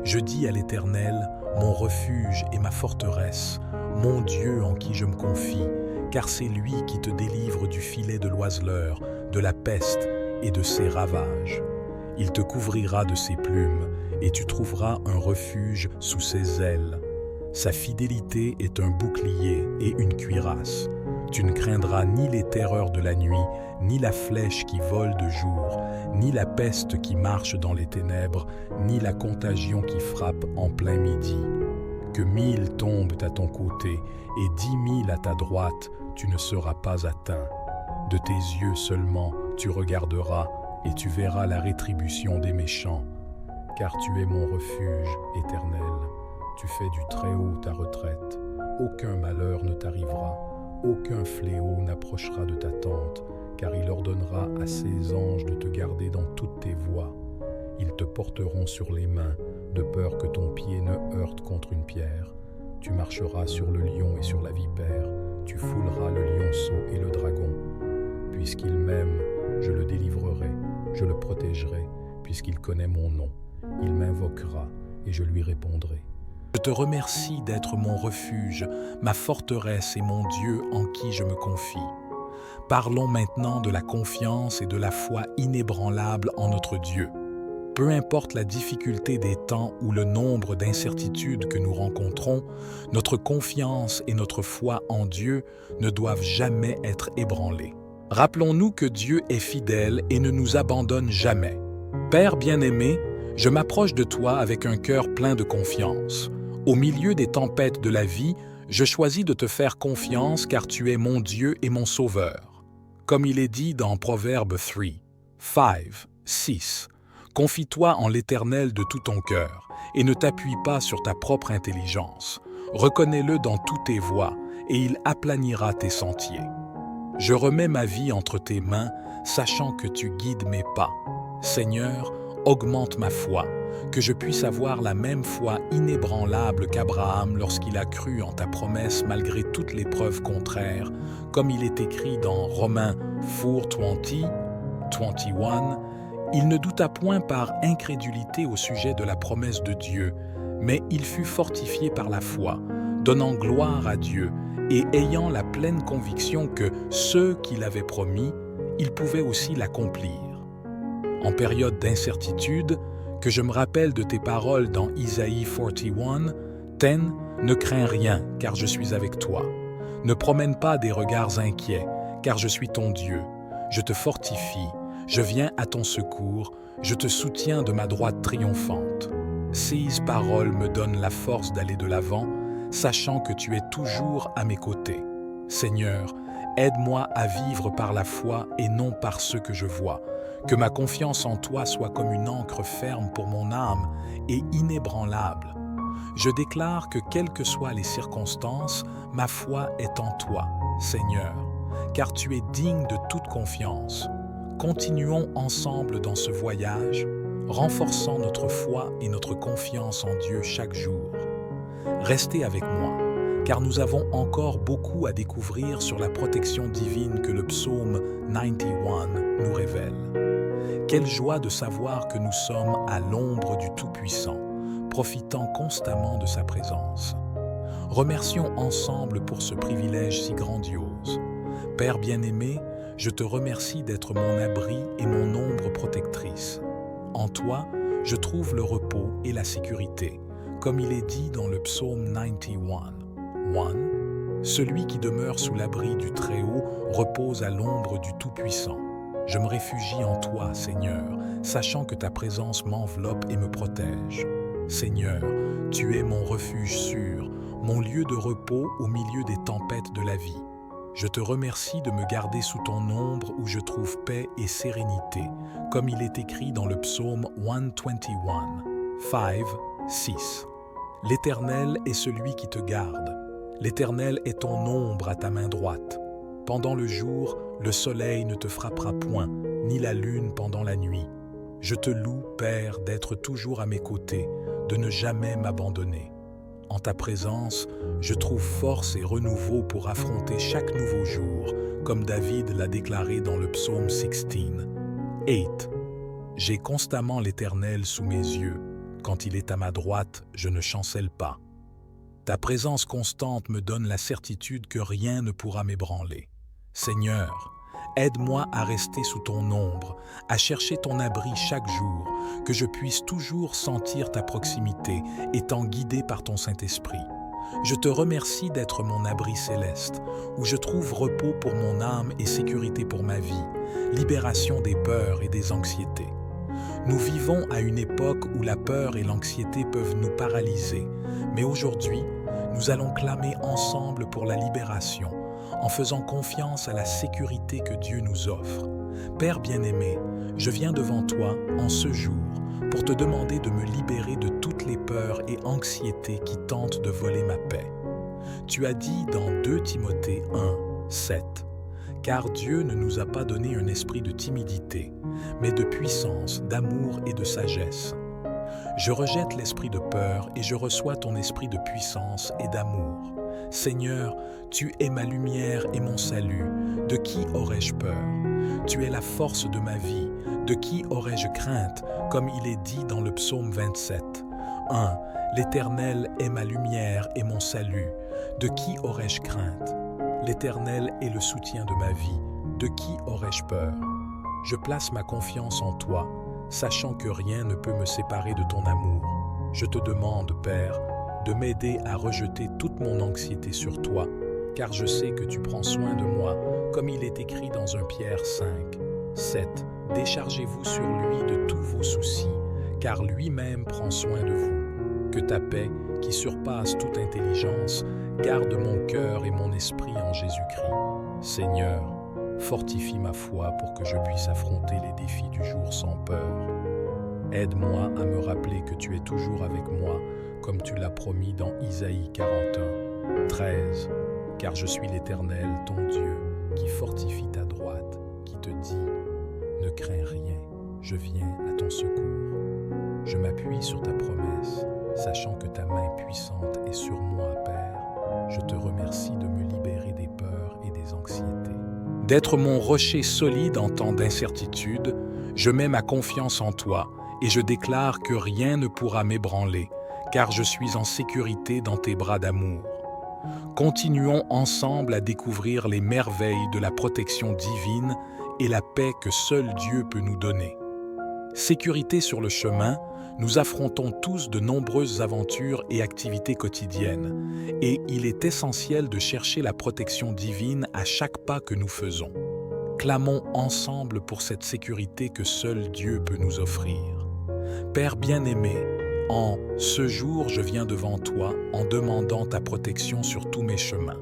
Je dis à l'Éternel, mon refuge et ma forteresse, mon Dieu en qui je me confie, car c'est lui qui te délivre du filet de l'oiseleur, de la peste et de ses ravages. Il te couvrira de ses plumes, et tu trouveras un refuge sous ses ailes. Sa fidélité est un bouclier et une cuirasse. Tu ne craindras ni les terreurs de la nuit, ni la flèche qui vole de jour, ni la peste qui marche dans les ténèbres, ni la contagion qui frappe en plein midi. Que 1000 tombent à ton côté et 10 000 à ta droite, tu ne seras pas atteint. De tes yeux seulement tu regarderas et tu verras la rétribution des méchants. Car tu es mon refuge éternel. Tu fais du Très-Haut ta retraite. Aucun malheur ne t'arrivera. Aucun fléau n'approchera de ta tente, car il ordonnera à ses anges de te garder dans toutes tes voies. Ils te porteront sur les mains, de peur que ton pied ne heurte contre une pierre. Tu marcheras sur le lion et sur la vipère, tu fouleras le lionceau et le dragon. Puisqu'il m'aime, je le délivrerai, je le protégerai, puisqu'il connaît mon nom. Il m'invoquera et je lui répondrai. Je te remercie d'être mon refuge, ma forteresse et mon Dieu en qui je me confie. Parlons maintenant de la confiance et de la foi inébranlable en notre Dieu. Peu importe la difficulté des temps ou le nombre d'incertitudes que nous rencontrons, notre confiance et notre foi en Dieu ne doivent jamais être ébranlées. Rappelons-nous que Dieu est fidèle et ne nous abandonne jamais. Père bien-aimé, je m'approche de toi avec un cœur plein de confiance. Au milieu des tempêtes de la vie, je choisis de te faire confiance car tu es mon Dieu et mon Sauveur. Comme il est dit dans Proverbe 3:6, confie-toi en l'Éternel de tout ton cœur et ne t'appuie pas sur ta propre intelligence. Reconnais-le dans toutes tes voies et il aplanira tes sentiers. Je remets ma vie entre tes mains, sachant que tu guides mes pas. Seigneur, augmente ma foi, que je puisse avoir la même foi inébranlable qu'Abraham lorsqu'il a cru en ta promesse malgré toutes les preuves contraires, comme il est écrit dans Romains 4:21. Il ne douta point par incrédulité au sujet de la promesse de Dieu, mais il fut fortifié par la foi, donnant gloire à Dieu et ayant la pleine conviction que ce qu'il avait promis, il pouvait aussi l'accomplir. En période d'incertitude, que je me rappelle de tes paroles dans Isaïe 41:10, ne crains rien, car je suis avec toi. Ne promène pas des regards inquiets, car je suis ton Dieu. Je te fortifie, je viens à ton secours, je te soutiens de ma droite triomphante. Ces paroles me donnent la force d'aller de l'avant, sachant que tu es toujours à mes côtés. Seigneur, aide-moi à vivre par la foi et non par ce que je vois. Que ma confiance en toi soit comme une ancre ferme pour mon âme et inébranlable. Je déclare que quelles que soient les circonstances, ma foi est en toi, Seigneur, car tu es digne de toute confiance. Continuons ensemble dans ce voyage, renforçant notre foi et notre confiance en Dieu chaque jour. Restez avec moi, car nous avons encore beaucoup à découvrir sur la protection divine que le psaume 91 nous révèle. Quelle joie de savoir que nous sommes à l'ombre du Tout-Puissant, profitant constamment de sa présence. Remercions ensemble pour ce privilège si grandiose. Père bien-aimé, je te remercie d'être mon abri et mon ombre protectrice. En toi, je trouve le repos et la sécurité, comme il est dit dans le psaume 91:1. Celui qui demeure sous l'abri du Très-Haut repose à l'ombre du Tout-Puissant. Je me réfugie en toi, Seigneur, sachant que ta présence m'enveloppe et me protège. Seigneur, tu es mon refuge sûr, mon lieu de repos au milieu des tempêtes de la vie. Je te remercie de me garder sous ton ombre où je trouve paix et sérénité, comme il est écrit dans le psaume 121:5-6. L'Éternel est celui qui te garde. L'Éternel est ton ombre à ta main droite. Pendant le jour, le soleil ne te frappera point, ni la lune pendant la nuit. Je te loue, Père, d'être toujours à mes côtés, de ne jamais m'abandonner. En ta présence, je trouve force et renouveau pour affronter chaque nouveau jour, comme David l'a déclaré dans le psaume 16:8. J'ai constamment l'Éternel sous mes yeux. Quand il est à ma droite, je ne chancelle pas. Ta présence constante me donne la certitude que rien ne pourra m'ébranler. Seigneur, aide-moi à rester sous ton ombre, à chercher ton abri chaque jour, que je puisse toujours sentir ta proximité, étant guidé par ton Saint-Esprit. Je te remercie d'être mon abri céleste, où je trouve repos pour mon âme et sécurité pour ma vie, libération des peurs et des anxiétés. Nous vivons à une époque où la peur et l'anxiété peuvent nous paralyser, mais aujourd'hui, nous allons clamer ensemble pour la libération, en faisant confiance à la sécurité que Dieu nous offre. Père bien-aimé, je viens devant toi en ce jour pour te demander de me libérer de toutes les peurs et anxiétés qui tentent de voler ma paix. Tu as dit dans 2 Timothée 1:7, « Car Dieu ne nous a pas donné un esprit de timidité, mais de puissance, d'amour et de sagesse. » Je rejette l'esprit de peur et je reçois ton esprit de puissance et d'amour. Seigneur, tu es ma lumière et mon salut. De qui aurais-je peur? Tu es la force de ma vie. De qui aurais-je crainte, comme il est dit dans le psaume 27? 1. L'Éternel est ma lumière et mon salut. De qui aurais-je crainte? L'Éternel est le soutien de ma vie. De qui aurais-je peur? Je place ma confiance en toi, sachant que rien ne peut me séparer de ton amour. Je te demande, Père, de m'aider à rejeter toute mon anxiété sur toi, car je sais que tu prends soin de moi, comme il est écrit dans 1 Pierre 5, 7. Déchargez-vous sur lui de tous vos soucis, car lui-même prend soin de vous. Que ta paix, qui surpasse toute intelligence, garde mon cœur et mon esprit en Jésus-Christ. Seigneur, fortifie ma foi pour que je puisse affronter les défis du jour sans peur. Aide-moi à me rappeler que tu es toujours avec moi, comme tu l'as promis dans Isaïe 41, 13. Car je suis l'Éternel, ton Dieu, qui fortifie ta droite, qui te dit « Ne crains rien, je viens à ton secours ». Je m'appuie sur ta promesse, sachant que ta main puissante est sur moi, Père. Je te remercie de me libérer des peurs et des anxiétés. D'être mon rocher solide en temps d'incertitude, je mets ma confiance en toi et je déclare que rien ne pourra m'ébranler, car je suis en sécurité dans tes bras d'amour. Continuons ensemble à découvrir les merveilles de la protection divine et la paix que seul Dieu peut nous donner. Sécurité sur le chemin, nous affrontons tous de nombreuses aventures et activités quotidiennes, et il est essentiel de chercher la protection divine à chaque pas que nous faisons. Clamons ensemble pour cette sécurité que seul Dieu peut nous offrir. Père bien-aimé, en ce jour, je viens devant toi en demandant ta protection sur tous mes chemins.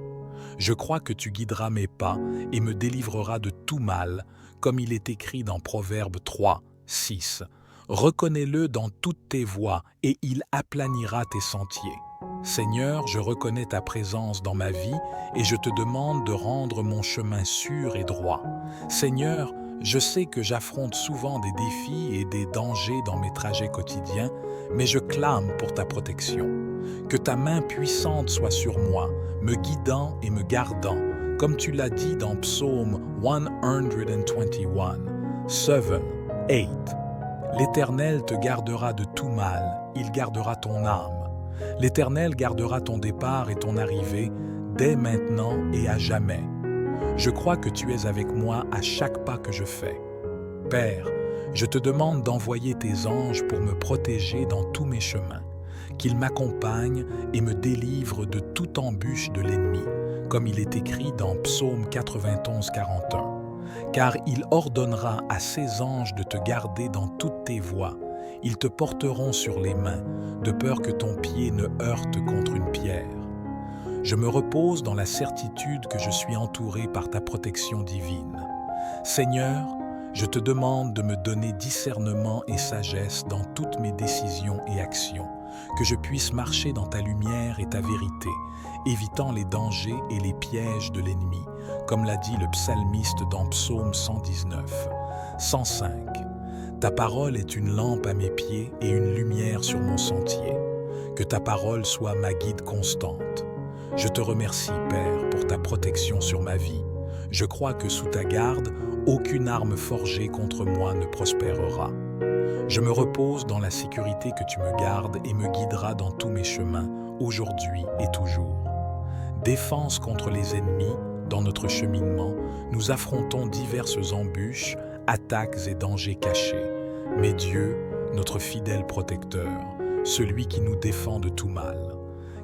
Je crois que tu guideras mes pas et me délivreras de tout mal, comme il est écrit dans Proverbe 3, 6. Reconnais-le dans toutes tes voies et il aplanira tes sentiers. Seigneur, je reconnais ta présence dans ma vie et je te demande de rendre mon chemin sûr et droit. Seigneur, je sais que j'affronte souvent des défis et des dangers dans mes trajets quotidiens, mais je clame pour ta protection. Que ta main puissante soit sur moi, me guidant et me gardant, comme tu l'as dit dans Psaume 121, 7, 8. L'Éternel te gardera de tout mal, il gardera ton âme. L'Éternel gardera ton départ et ton arrivée, dès maintenant et à jamais. Je crois que tu es avec moi à chaque pas que je fais. Père, je te demande d'envoyer tes anges pour me protéger dans tous mes chemins, qu'ils m'accompagnent et me délivrent de toute embûche de l'ennemi, comme il est écrit dans Psaume 91, 41. Car il ordonnera à ses anges de te garder dans toutes tes voies. Ils te porteront sur les mains, de peur que ton pied ne heurte contre une pierre. Je me repose dans la certitude que je suis entouré par ta protection divine. Seigneur, je te demande de me donner discernement et sagesse dans toutes mes décisions et actions, que je puisse marcher dans ta lumière et ta vérité, évitant les dangers et les pièges de l'ennemi, comme l'a dit le psalmiste dans Psaume 119, 105. Ta parole est une lampe à mes pieds et une lumière sur mon sentier. Que ta parole soit ma guide constante. Je te remercie, Père, pour ta protection sur ma vie. Je crois que sous ta garde, aucune arme forgée contre moi ne prospérera. Je me repose dans la sécurité que tu me gardes et me guideras dans tous mes chemins, aujourd'hui et toujours. Défense contre les ennemis, dans notre cheminement, nous affrontons diverses embûches, attaques et dangers cachés. Mais Dieu, notre fidèle protecteur, celui qui nous défend de tout mal,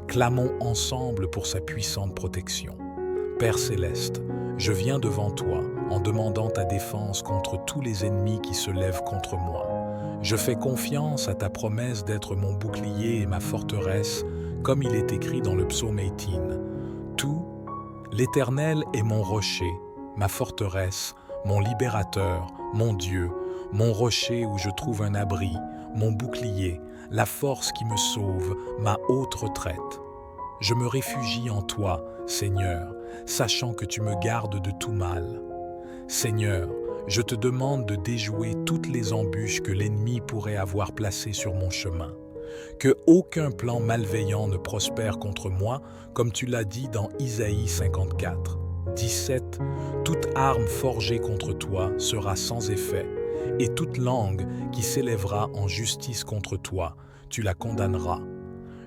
clamons ensemble pour sa puissante protection. Père céleste, je viens devant toi en demandant ta défense contre tous les ennemis qui se lèvent contre moi. Je fais confiance à ta promesse d'être mon bouclier et ma forteresse, comme il est écrit dans le psaume 18. Tout, l'Éternel est mon rocher, ma forteresse, mon libérateur, mon Dieu, mon rocher où je trouve un abri, mon bouclier, la force qui me sauve, ma haute retraite. Je me réfugie en toi, Seigneur, sachant que tu me gardes de tout mal. Seigneur, je te demande de déjouer toutes les embûches que l'ennemi pourrait avoir placées sur mon chemin. Que aucun plan malveillant ne prospère contre moi, comme tu l'as dit dans Isaïe 54. 17. Toute arme forgée contre toi sera sans effet, et toute langue qui s'élèvera en justice contre toi, tu la condamneras.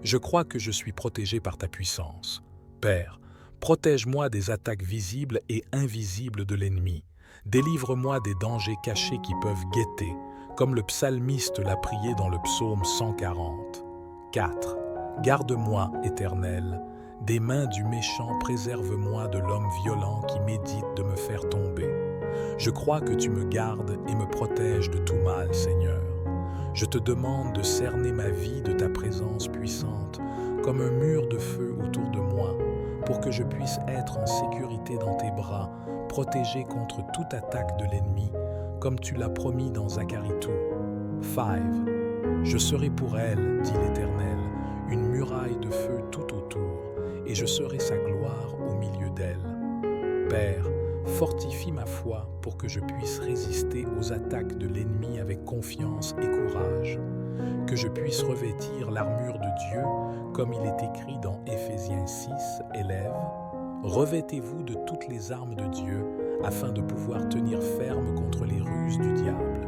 Je crois que je suis protégé par ta puissance. Père, protège-moi des attaques visibles et invisibles de l'ennemi. Délivre-moi des dangers cachés qui peuvent guetter, comme le psalmiste l'a prié dans le psaume 140. 4. Garde-moi, Éternel, des mains du méchant, préserve-moi de l'homme violent qui médite de me faire tomber. Je crois que tu me gardes et me protèges de tout mal, Seigneur. Je te demande de cerner ma vie de ta présence puissante, comme un mur de feu autour de moi, pour que je puisse être en sécurité dans tes bras, protégé contre toute attaque de l'ennemi, comme tu l'as promis dans Zacharie 2. 5. Je serai pour elle, dit l'Éternel, une muraille de feu tout autour, et je serai sa gloire au milieu d'elle. Père, fortifie ma foi pour que je puisse résister aux attaques de l'ennemi avec confiance et courage, que je puisse revêtir l'armure de Dieu, comme il est écrit dans Éphésiens 6, élèves. Revêtez-vous de toutes les armes de Dieu, afin de pouvoir tenir ferme contre les ruses du diable.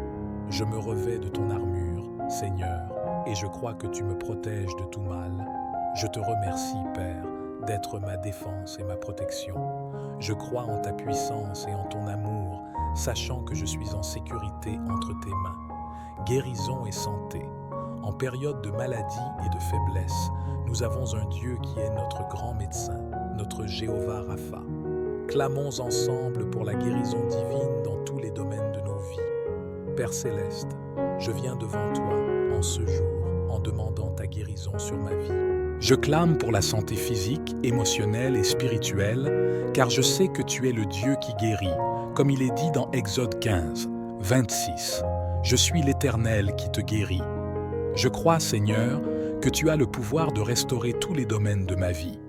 Je me revêts de ton armure, Seigneur, et je crois que tu me protèges de tout mal. Je te remercie, Père, d'être ma défense et ma protection. Je crois en ta puissance et en ton amour, sachant que je suis en sécurité entre tes mains. Guérison et santé. En période de maladie et de faiblesse, nous avons un Dieu qui est notre grand médecin, notre Jéhovah Rapha. Clamons ensemble pour la guérison divine dans tous les domaines de nos vies. Père Céleste, je viens devant toi en ce jour en demandant ta guérison sur ma vie. Je clame pour la santé physique, émotionnelle et spirituelle, car je sais que tu es le Dieu qui guérit, comme il est dit dans Exode 15, 26. Je suis l'Éternel qui te guérit. Je crois, Seigneur, que tu as le pouvoir de restaurer tous les domaines de ma vie.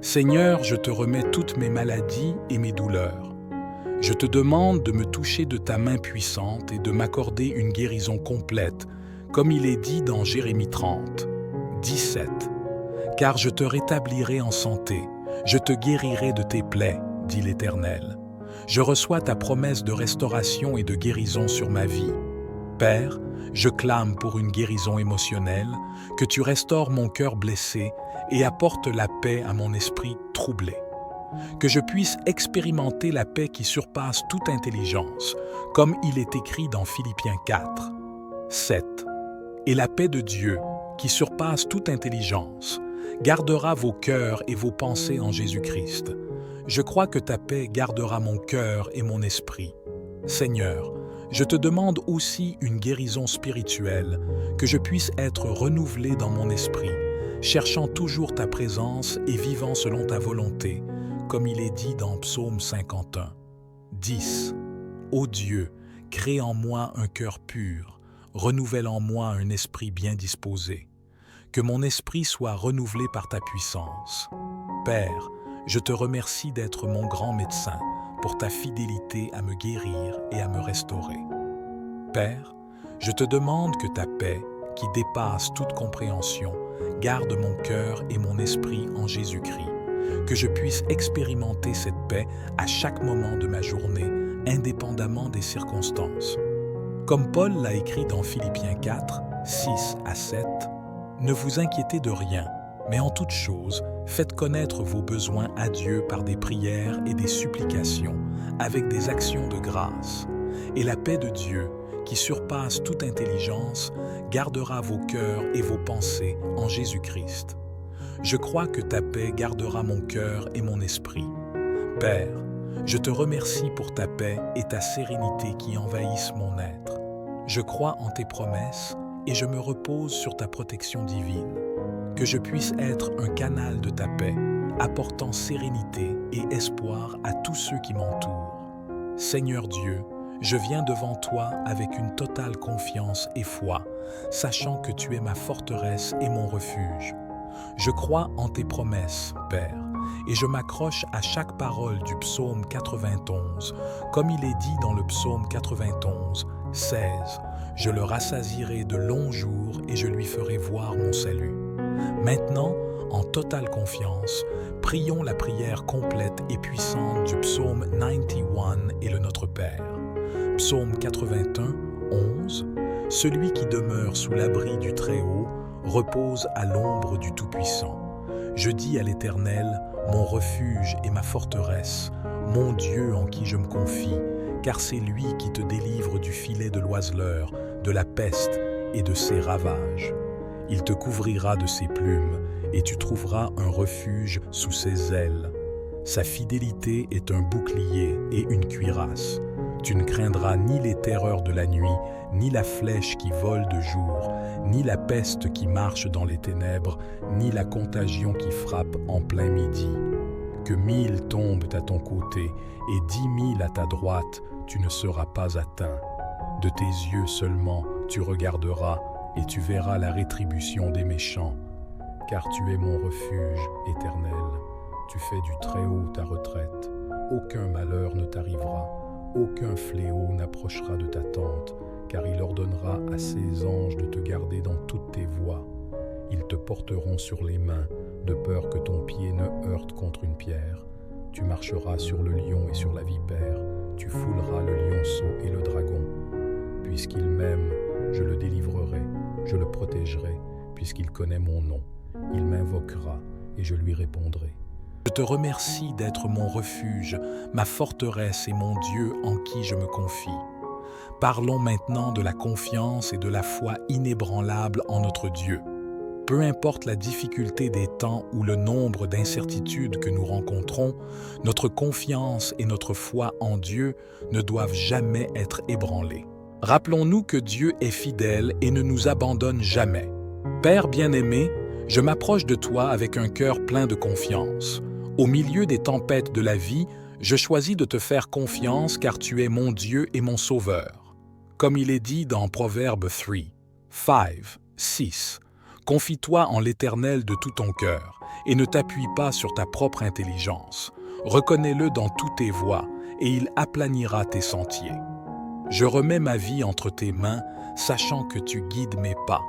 Seigneur, je te remets toutes mes maladies et mes douleurs. Je te demande de me toucher de ta main puissante et de m'accorder une guérison complète, comme il est dit dans Jérémie 30, 17. Car je te rétablirai en santé, je te guérirai de tes plaies, dit l'Éternel. Je reçois ta promesse de restauration et de guérison sur ma vie. Père, je clame pour une guérison émotionnelle, que tu restaures mon cœur blessé et apportes la paix à mon esprit troublé. Que je puisse expérimenter la paix qui surpasse toute intelligence, comme il est écrit dans Philippiens 4, 7. Et la paix de Dieu, qui surpasse toute intelligence, gardera vos cœurs et vos pensées en Jésus-Christ. Je crois que ta paix gardera mon cœur et mon esprit. Seigneur, je te demande aussi une guérison spirituelle, que je puisse être renouvelé dans mon esprit, cherchant toujours ta présence et vivant selon ta volonté, comme il est dit dans Psaume 51. 10. Ô Dieu, crée en moi un cœur pur, renouvelle en moi un esprit bien disposé. Que mon esprit soit renouvelé par ta puissance. Père, je te remercie d'être mon grand médecin, pour ta fidélité à me guérir et à me restaurer. Père, je te demande que ta paix, qui dépasse toute compréhension, garde mon cœur et mon esprit en Jésus-Christ, que je puisse expérimenter cette paix à chaque moment de ma journée, indépendamment des circonstances. Comme Paul l'a écrit dans Philippiens 4, 6 à 7, « Ne vous inquiétez de rien, mais en toute chose, faites connaître vos besoins à Dieu par des prières et des supplications, avec des actions de grâce. Et la paix de Dieu, qui surpasse toute intelligence, gardera vos cœurs et vos pensées en Jésus-Christ. Je crois que ta paix gardera mon cœur et mon esprit. Père, je te remercie pour ta paix et ta sérénité qui envahissent mon être. Je crois en tes promesses et je me repose sur ta protection divine. Que je puisse être un canal de ta paix, apportant sérénité et espoir à tous ceux qui m'entourent. Seigneur Dieu, je viens devant toi avec une totale confiance et foi, sachant que tu es ma forteresse et mon refuge. Je crois en tes promesses, Père, et je m'accroche à chaque parole du psaume 91, comme il est dit dans le psaume 91, 16. Je le rassasierai de longs jours et je lui ferai voir mon salut. Maintenant, en totale confiance, prions la prière complète et puissante du psaume 91 et le Notre Père. Psaume 81, 11. Celui qui demeure sous l'abri du Très-Haut repose à l'ombre du Tout-Puissant. Je dis à l'Éternel, mon refuge et ma forteresse, mon Dieu en qui je me confie, car c'est lui qui te délivre du filet de l'oiseleur, de la peste et de ses ravages. Il te couvrira de ses plumes, et tu trouveras un refuge sous ses ailes. Sa fidélité est un bouclier et une cuirasse. Tu ne craindras ni les terreurs de la nuit, ni la flèche qui vole de jour, ni la peste qui marche dans les ténèbres, ni la contagion qui frappe en plein midi. Que 1000 tombent à ton côté et 10 000 à ta droite, tu ne seras pas atteint. De tes yeux seulement tu regarderas et tu verras la rétribution des méchants. Car tu es mon refuge éternel. Tu fais du Très-Haut ta retraite. Aucun malheur ne t'arrivera. Aucun fléau n'approchera de ta tente, car il ordonnera à ses anges de te garder dans toutes tes voies. Ils te porteront sur les mains, de peur que ton pied ne heurte contre une pierre. Tu marcheras sur le lion et sur la vipère, tu fouleras le lionceau et le dragon. Puisqu'il m'aime, je le délivrerai, je le protégerai, puisqu'il connaît mon nom. Il m'invoquera et je lui répondrai. Je te remercie d'être mon refuge, ma forteresse et mon Dieu en qui je me confie. Parlons maintenant de la confiance et de la foi inébranlable en notre Dieu. Peu importe la difficulté des temps ou le nombre d'incertitudes que nous rencontrons, notre confiance et notre foi en Dieu ne doivent jamais être ébranlées. Rappelons-nous que Dieu est fidèle et ne nous abandonne jamais. Père bien-aimé, je m'approche de toi avec un cœur plein de confiance. Au milieu des tempêtes de la vie, je choisis de te faire confiance car tu es mon Dieu et mon Sauveur. Comme il est dit dans Proverbe 3, 5, 6, confie-toi en l'Éternel de tout ton cœur et ne t'appuie pas sur ta propre intelligence. Reconnais-le dans toutes tes voies et il aplanira tes sentiers. Je remets ma vie entre tes mains, sachant que tu guides mes pas.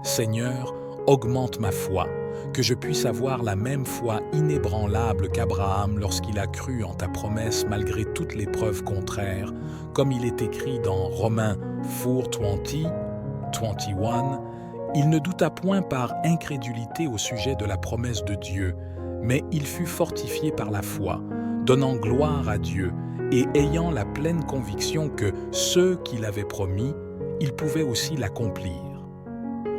Seigneur, augmente ma foi, que je puisse avoir la même foi inébranlable qu'Abraham lorsqu'il a cru en ta promesse malgré toutes les preuves contraires, comme il est écrit dans Romains 4:20, 21, il ne douta point par incrédulité au sujet de la promesse de Dieu, mais il fut fortifié par la foi, donnant gloire à Dieu et ayant la pleine conviction que ce qu'il avait promis, il pouvait aussi l'accomplir.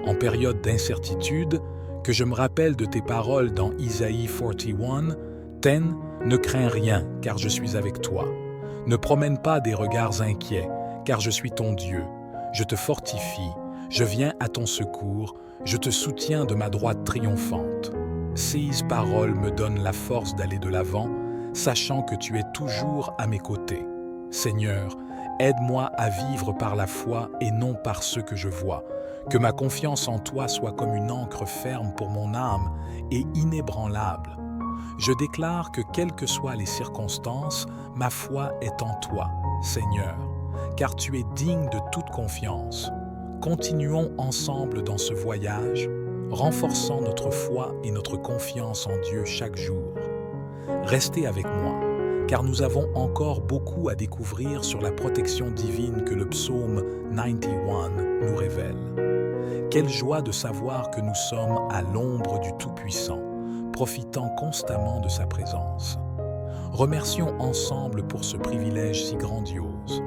En période d'incertitude, que je me rappelle de tes paroles dans Isaïe 41, 10, ne crains rien, car je suis avec toi. Ne promène pas des regards inquiets, car je suis ton Dieu. Je te fortifie, je viens à ton secours, je te soutiens de ma droite triomphante. Ces paroles me donnent la force d'aller de l'avant, sachant que tu es toujours à mes côtés. Seigneur, aide-moi à vivre par la foi et non par ce que je vois. Que ma confiance en toi soit comme une ancre ferme pour mon âme et inébranlable. Je déclare que quelles que soient les circonstances, ma foi est en toi, Seigneur, car tu es digne de toute confiance. Continuons ensemble dans ce voyage, renforçant notre foi et notre confiance en Dieu chaque jour. Restez avec moi, car nous avons encore beaucoup à découvrir sur la protection divine que le psaume 91 nous révèle. Quelle joie de savoir que nous sommes à l'ombre du Tout-Puissant, profitant constamment de sa présence. Remercions ensemble pour ce privilège si grandiose.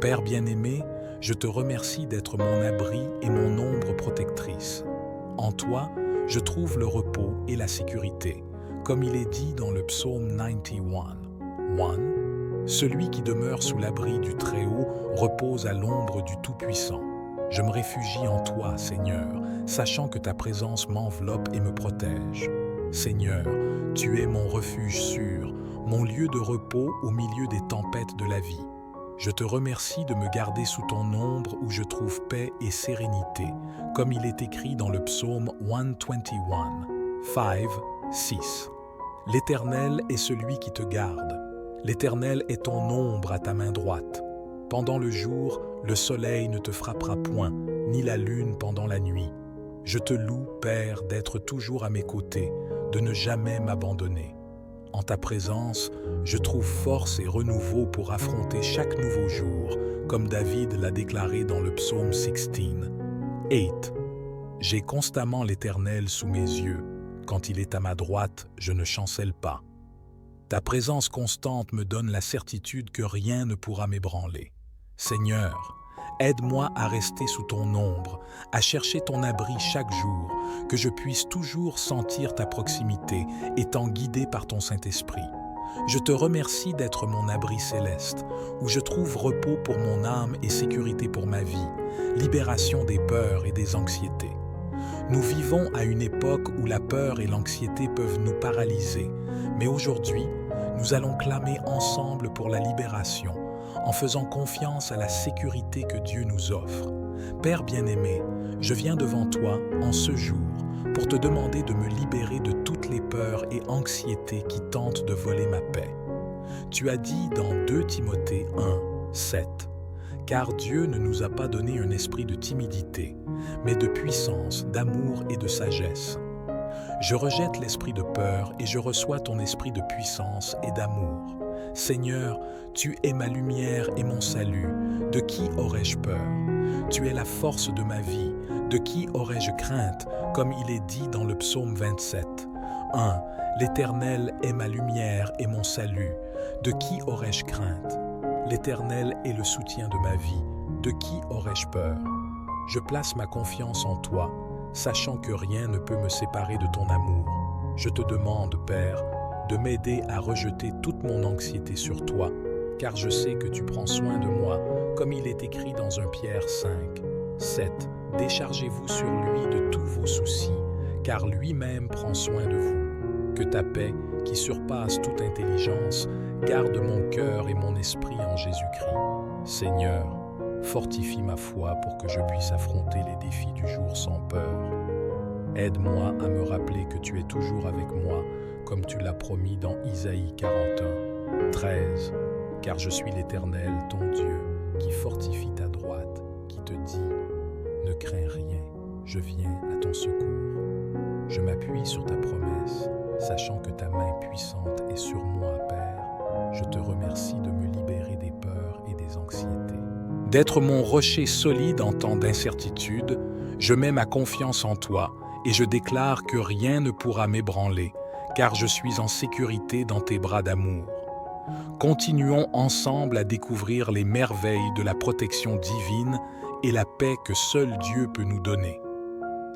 Père bien-aimé, je te remercie d'être mon abri et mon ombre protectrice. En toi, je trouve le repos et la sécurité, comme il est dit dans le psaume 91. 1. Celui qui demeure sous l'abri du Très-Haut repose à l'ombre du Tout-Puissant. Je me réfugie en toi, Seigneur, sachant que ta présence m'enveloppe et me protège. Seigneur, tu es mon refuge sûr, mon lieu de repos au milieu des tempêtes de la vie. Je te remercie de me garder sous ton ombre où je trouve paix et sérénité, comme il est écrit dans le psaume 121, 5, 6. L'Éternel est celui qui te garde. L'Éternel est ton ombre à ta main droite. Pendant le jour, le soleil ne te frappera point, ni la lune pendant la nuit. Je te loue, Père, d'être toujours à mes côtés, de ne jamais m'abandonner. En ta présence, je trouve force et renouveau pour affronter chaque nouveau jour, comme David l'a déclaré dans le psaume 16. 8. J'ai constamment l'Éternel sous mes yeux. Quand il est à ma droite, je ne chancelle pas. Ta présence constante me donne la certitude que rien ne pourra m'ébranler. Seigneur, aide-moi à rester sous ton ombre, à chercher ton abri chaque jour, que je puisse toujours sentir ta proximité, étant guidé par ton Saint-Esprit. Je te remercie d'être mon abri céleste, où je trouve repos pour mon âme et sécurité pour ma vie, libération des peurs et des anxiétés. Nous vivons à une époque où la peur et l'anxiété peuvent nous paralyser, mais aujourd'hui, nous allons clamer ensemble pour la libération, en faisant confiance à la sécurité que Dieu nous offre. Père bien-aimé, je viens devant toi en ce jour pour te demander de me libérer de toutes les peurs et anxiétés qui tentent de voler ma paix. Tu as dit dans 2 Timothée 1, 7, « Car Dieu ne nous a pas donné un esprit de timidité, mais de puissance, d'amour et de sagesse. » Je rejette l'esprit de peur et je reçois ton esprit de puissance et d'amour. Seigneur, tu es ma lumière et mon salut. De qui aurais-je peur? Tu es la force de ma vie. De qui aurais-je crainte, comme il est dit dans le psaume 27. 1. L'Éternel est ma lumière et mon salut. De qui aurais-je crainte? L'Éternel est le soutien de ma vie. De qui aurais-je peur? Je place ma confiance en toi, sachant que rien ne peut me séparer de ton amour. Je te demande, Père, de m'aider à rejeter toute mon anxiété sur toi, car je sais que tu prends soin de moi, comme il est écrit dans 1 Pierre 5, 7. Déchargez-vous sur lui de tous vos soucis, car lui-même prend soin de vous. Que ta paix, qui surpasse toute intelligence, garde mon cœur et mon esprit en Jésus-Christ. Seigneur, fortifie ma foi pour que je puisse affronter les défis du jour sans peur. Aide-moi à me rappeler que tu es toujours avec moi, comme tu l'as promis dans Isaïe 41, 13. Car je suis l'Éternel, ton Dieu, qui fortifie ta droite, qui te dit « Ne crains rien, je viens à ton secours. » Je m'appuie sur ta promesse, sachant que ta main puissante est sur moi, Père. Je te remercie de me libérer des peurs et des anxiétés. D'être mon rocher solide en temps d'incertitude, je mets ma confiance en toi et je déclare que rien ne pourra m'ébranler, car je suis en sécurité dans tes bras d'amour. Continuons ensemble à découvrir les merveilles de la protection divine et la paix que seul Dieu peut nous donner.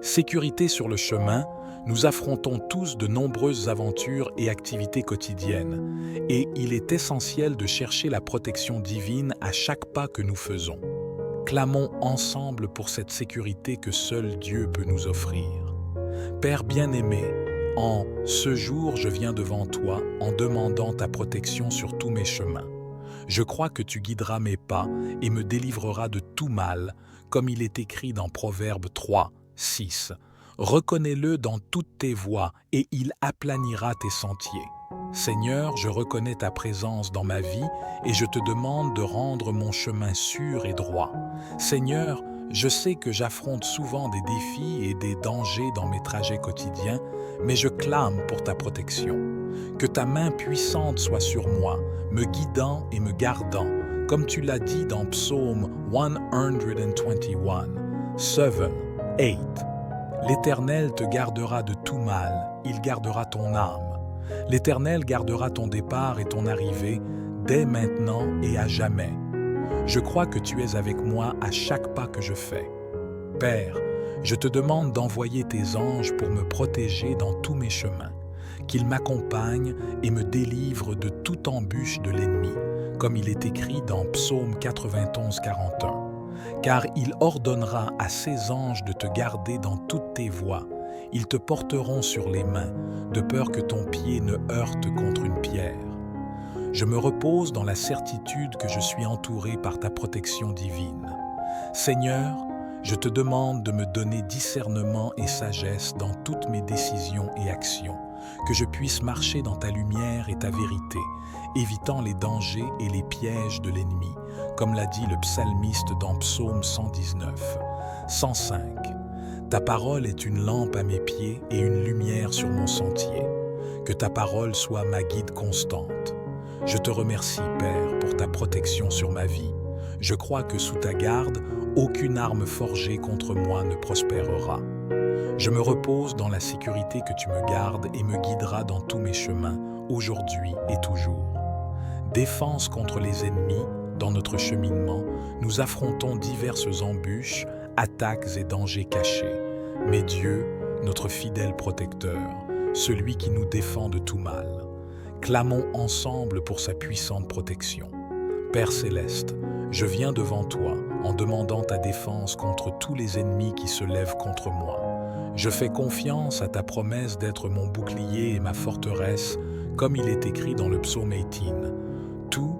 Sécurité sur le chemin, nous affrontons tous de nombreuses aventures et activités quotidiennes, et il est essentiel de chercher la protection divine à chaque pas que nous faisons. Clamons ensemble pour cette sécurité que seul Dieu peut nous offrir. Père bien-aimé, en ce jour, je viens devant toi en demandant ta protection sur tous mes chemins. Je crois que tu guideras mes pas et me délivreras de tout mal, comme il est écrit dans Proverbe 3, 6. Reconnais-le dans toutes tes voies et il aplanira tes sentiers. Seigneur, je reconnais ta présence dans ma vie et je te demande de rendre mon chemin sûr et droit. Seigneur, je sais que j'affronte souvent des défis et des dangers dans mes trajets quotidiens, mais je clame pour ta protection. Que ta main puissante soit sur moi, me guidant et me gardant, comme tu l'as dit dans Psaume 121, 7, 8. L'Éternel te gardera de tout mal, il gardera ton âme. L'Éternel gardera ton départ et ton arrivée, dès maintenant et à jamais. Je crois que tu es avec moi à chaque pas que je fais. Père, je te demande d'envoyer tes anges pour me protéger dans tous mes chemins, qu'ils m'accompagnent et me délivrent de toute embûche de l'ennemi, comme il est écrit dans Psaume 91, 41. Car il ordonnera à ses anges de te garder dans toutes tes voies. Ils te porteront sur les mains, de peur que ton pied ne heurte contre une pierre. Je me repose dans la certitude que je suis entouré par ta protection divine. Seigneur, je te demande de me donner discernement et sagesse dans toutes mes décisions et actions, que je puisse marcher dans ta lumière et ta vérité, évitant les dangers et les pièges de l'ennemi, comme l'a dit le psalmiste dans Psaume 119. 105. Ta parole est une lampe à mes pieds et une lumière sur mon sentier. Que ta parole soit ma guide constante. Je te remercie, Père, pour ta protection sur ma vie. Je crois que sous ta garde, aucune arme forgée contre moi ne prospérera. Je me repose dans la sécurité que tu me gardes et me guideras dans tous mes chemins, aujourd'hui et toujours. Défense contre les ennemis, dans notre cheminement, nous affrontons diverses embûches, attaques et dangers cachés. Mais Dieu, notre fidèle protecteur, celui qui nous défend de tout mal, clamons ensemble pour sa puissante protection. Père céleste, je viens devant toi en demandant ta défense contre tous les ennemis qui se lèvent contre moi. Je fais confiance à ta promesse d'être mon bouclier et ma forteresse, comme il est écrit dans le psaume 18. Tout,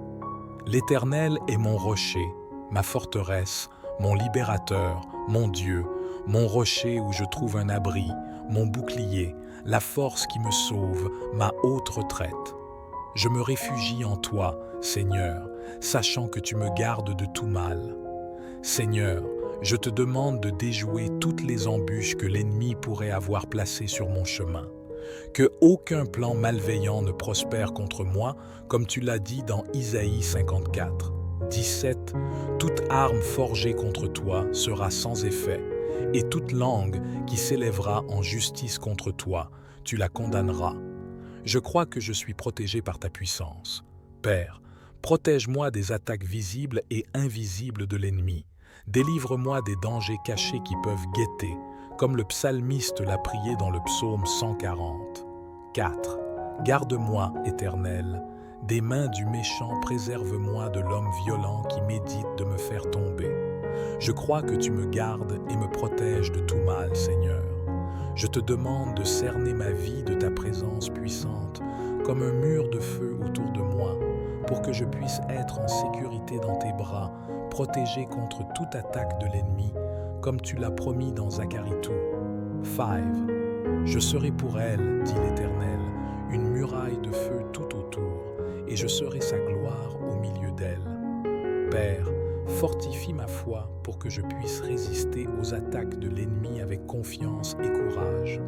l'Éternel est mon rocher, ma forteresse, mon libérateur, mon Dieu, mon rocher où je trouve un abri, mon bouclier, la force qui me sauve, ma haute retraite. Je me réfugie en toi, Seigneur, sachant que tu me gardes de tout mal. Seigneur, je te demande de déjouer toutes les embûches que l'ennemi pourrait avoir placées sur mon chemin. Que aucun plan malveillant ne prospère contre moi, comme tu l'as dit dans Isaïe 54. 17. Toute arme forgée contre toi sera sans effet, et toute langue qui s'élèvera en justice contre toi, tu la condamneras. Je crois que je suis protégé par ta puissance. Père, protège-moi des attaques visibles et invisibles de l'ennemi. Délivre-moi des dangers cachés qui peuvent guetter, comme le psalmiste l'a prié dans le psaume 140. 4. Garde-moi, Éternel, des mains du méchant, préserve-moi de l'homme violent qui médite de me faire tomber. Je crois que tu me gardes et me protèges de tout mal, Seigneur. Je te demande de cerner ma vie de ta présence puissante, comme un mur de feu autour de moi, pour que je puisse être en sécurité dans tes bras, protégé contre toute attaque de l'ennemi, comme tu l'as promis dans Zacharie 2. 5. Je serai pour elle, dit l'Éternel, une muraille de feu tout autour, et je serai sa gloire au milieu d'elle. Père, fortifie ma foi pour que je puisse résister aux attaques de l'ennemi avec confiance et courage,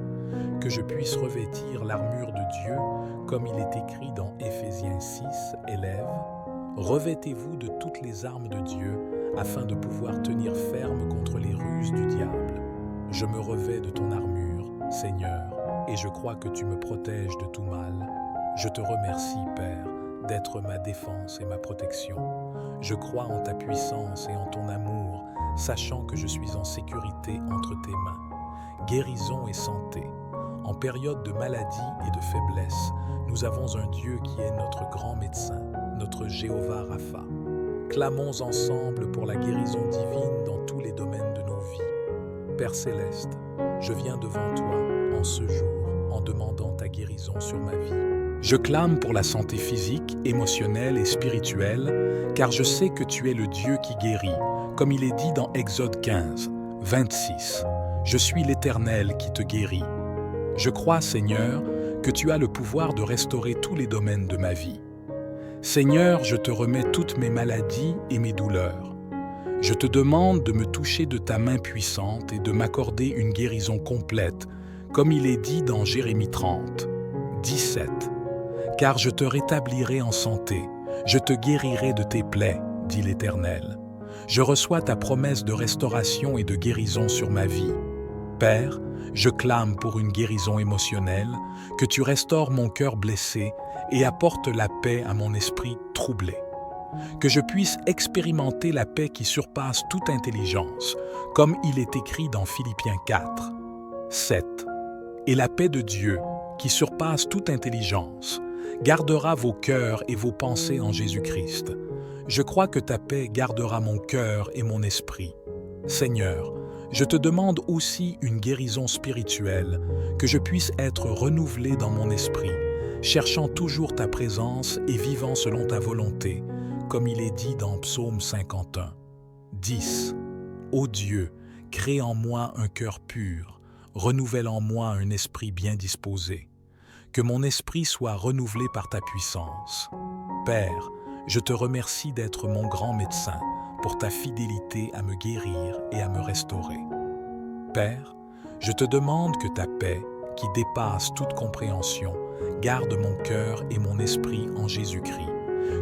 que je puisse revêtir l'armure de Dieu, comme il est écrit dans Éphésiens 6, élèves. Revêtez-vous de toutes les armes de Dieu, afin de pouvoir tenir ferme contre les ruses du diable. Je me revêts de ton armure, Seigneur, et je crois que tu me protèges de tout mal. Je te remercie, Père, d'être ma défense et ma protection. Je crois en ta puissance et en ton amour, sachant que je suis en sécurité entre tes mains. Guérison et santé. En période de maladie et de faiblesse, nous avons un Dieu qui est notre grand médecin, notre Jéhovah Rapha. Clamons ensemble pour la guérison divine dans tous les domaines de nos vies. Père céleste, je viens devant toi en ce jour en demandant ta guérison sur ma vie. Je clame pour la santé physique, émotionnelle et spirituelle, car je sais que tu es le Dieu qui guérit, comme il est dit dans Exode 15, 26. Je suis l'Éternel qui te guérit. Je crois, Seigneur, que tu as le pouvoir de restaurer tous les domaines de ma vie. Seigneur, je te remets toutes mes maladies et mes douleurs. Je te demande de me toucher de ta main puissante et de m'accorder une guérison complète, comme il est dit dans Jérémie 30, 17. Car je te rétablirai en santé, je te guérirai de tes plaies, dit l'Éternel. Je reçois ta promesse de restauration et de guérison sur ma vie. Père, je clame pour une guérison émotionnelle, que tu restaures mon cœur blessé et apportes la paix à mon esprit troublé. Que je puisse expérimenter la paix qui surpasse toute intelligence, comme il est écrit dans Philippiens 4, 7. Et la paix de Dieu, qui surpasse toute intelligence, gardera vos cœurs et vos pensées en Jésus-Christ. Je crois que ta paix gardera mon cœur et mon esprit. Seigneur, je te demande aussi une guérison spirituelle, que je puisse être renouvelé dans mon esprit, cherchant toujours ta présence et vivant selon ta volonté, comme il est dit dans Psaume 51. 10. Ô Dieu, crée en moi un cœur pur, renouvelle en moi un esprit bien disposé. que mon esprit soit renouvelé par ta puissance. Père, je te remercie d'être mon grand médecin pour ta fidélité à me guérir et à me restaurer. Père, je te demande que ta paix, qui dépasse toute compréhension, garde mon cœur et mon esprit en Jésus-Christ,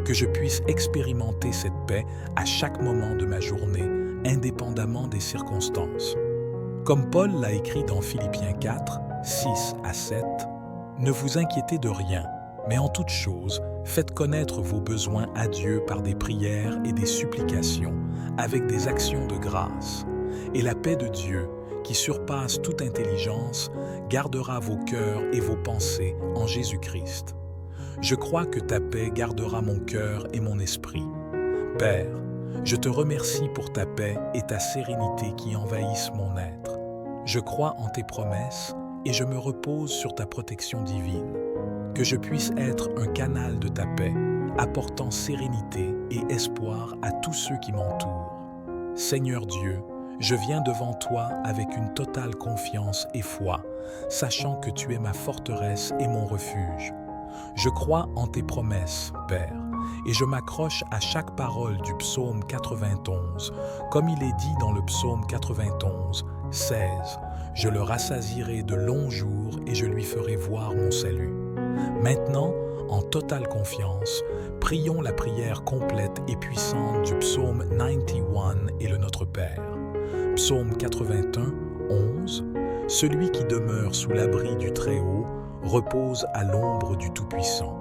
que je puisse expérimenter cette paix à chaque moment de ma journée, indépendamment des circonstances. Comme Paul l'a écrit dans Philippiens 4, 6 à 7, « Ne vous inquiétez de rien, mais en toute chose, faites connaître vos besoins à Dieu par des prières et des supplications, avec des actions de grâce. Et la paix de Dieu, qui surpasse toute intelligence, gardera vos cœurs et vos pensées en Jésus-Christ. Je crois que ta paix gardera mon cœur et mon esprit. Père, je te remercie pour ta paix et ta sérénité qui envahissent mon être. Je crois en tes promesses et je me repose sur ta protection divine. Que je puisse être un canal de ta paix, apportant sérénité et espoir à tous ceux qui m'entourent. Seigneur Dieu, je viens devant toi avec une totale confiance et foi, sachant que tu es ma forteresse et mon refuge. Je crois en tes promesses, Père, et je m'accroche à chaque parole du psaume 91, comme il est dit dans le psaume 91, 16. Je le rassasierai de longs jours et je lui ferai voir mon salut. Maintenant, en totale confiance, prions la prière complète et puissante du psaume 91 et le Notre Père. Psaume 81, 11. Celui qui demeure sous l'abri du Très-Haut repose à l'ombre du Tout-Puissant.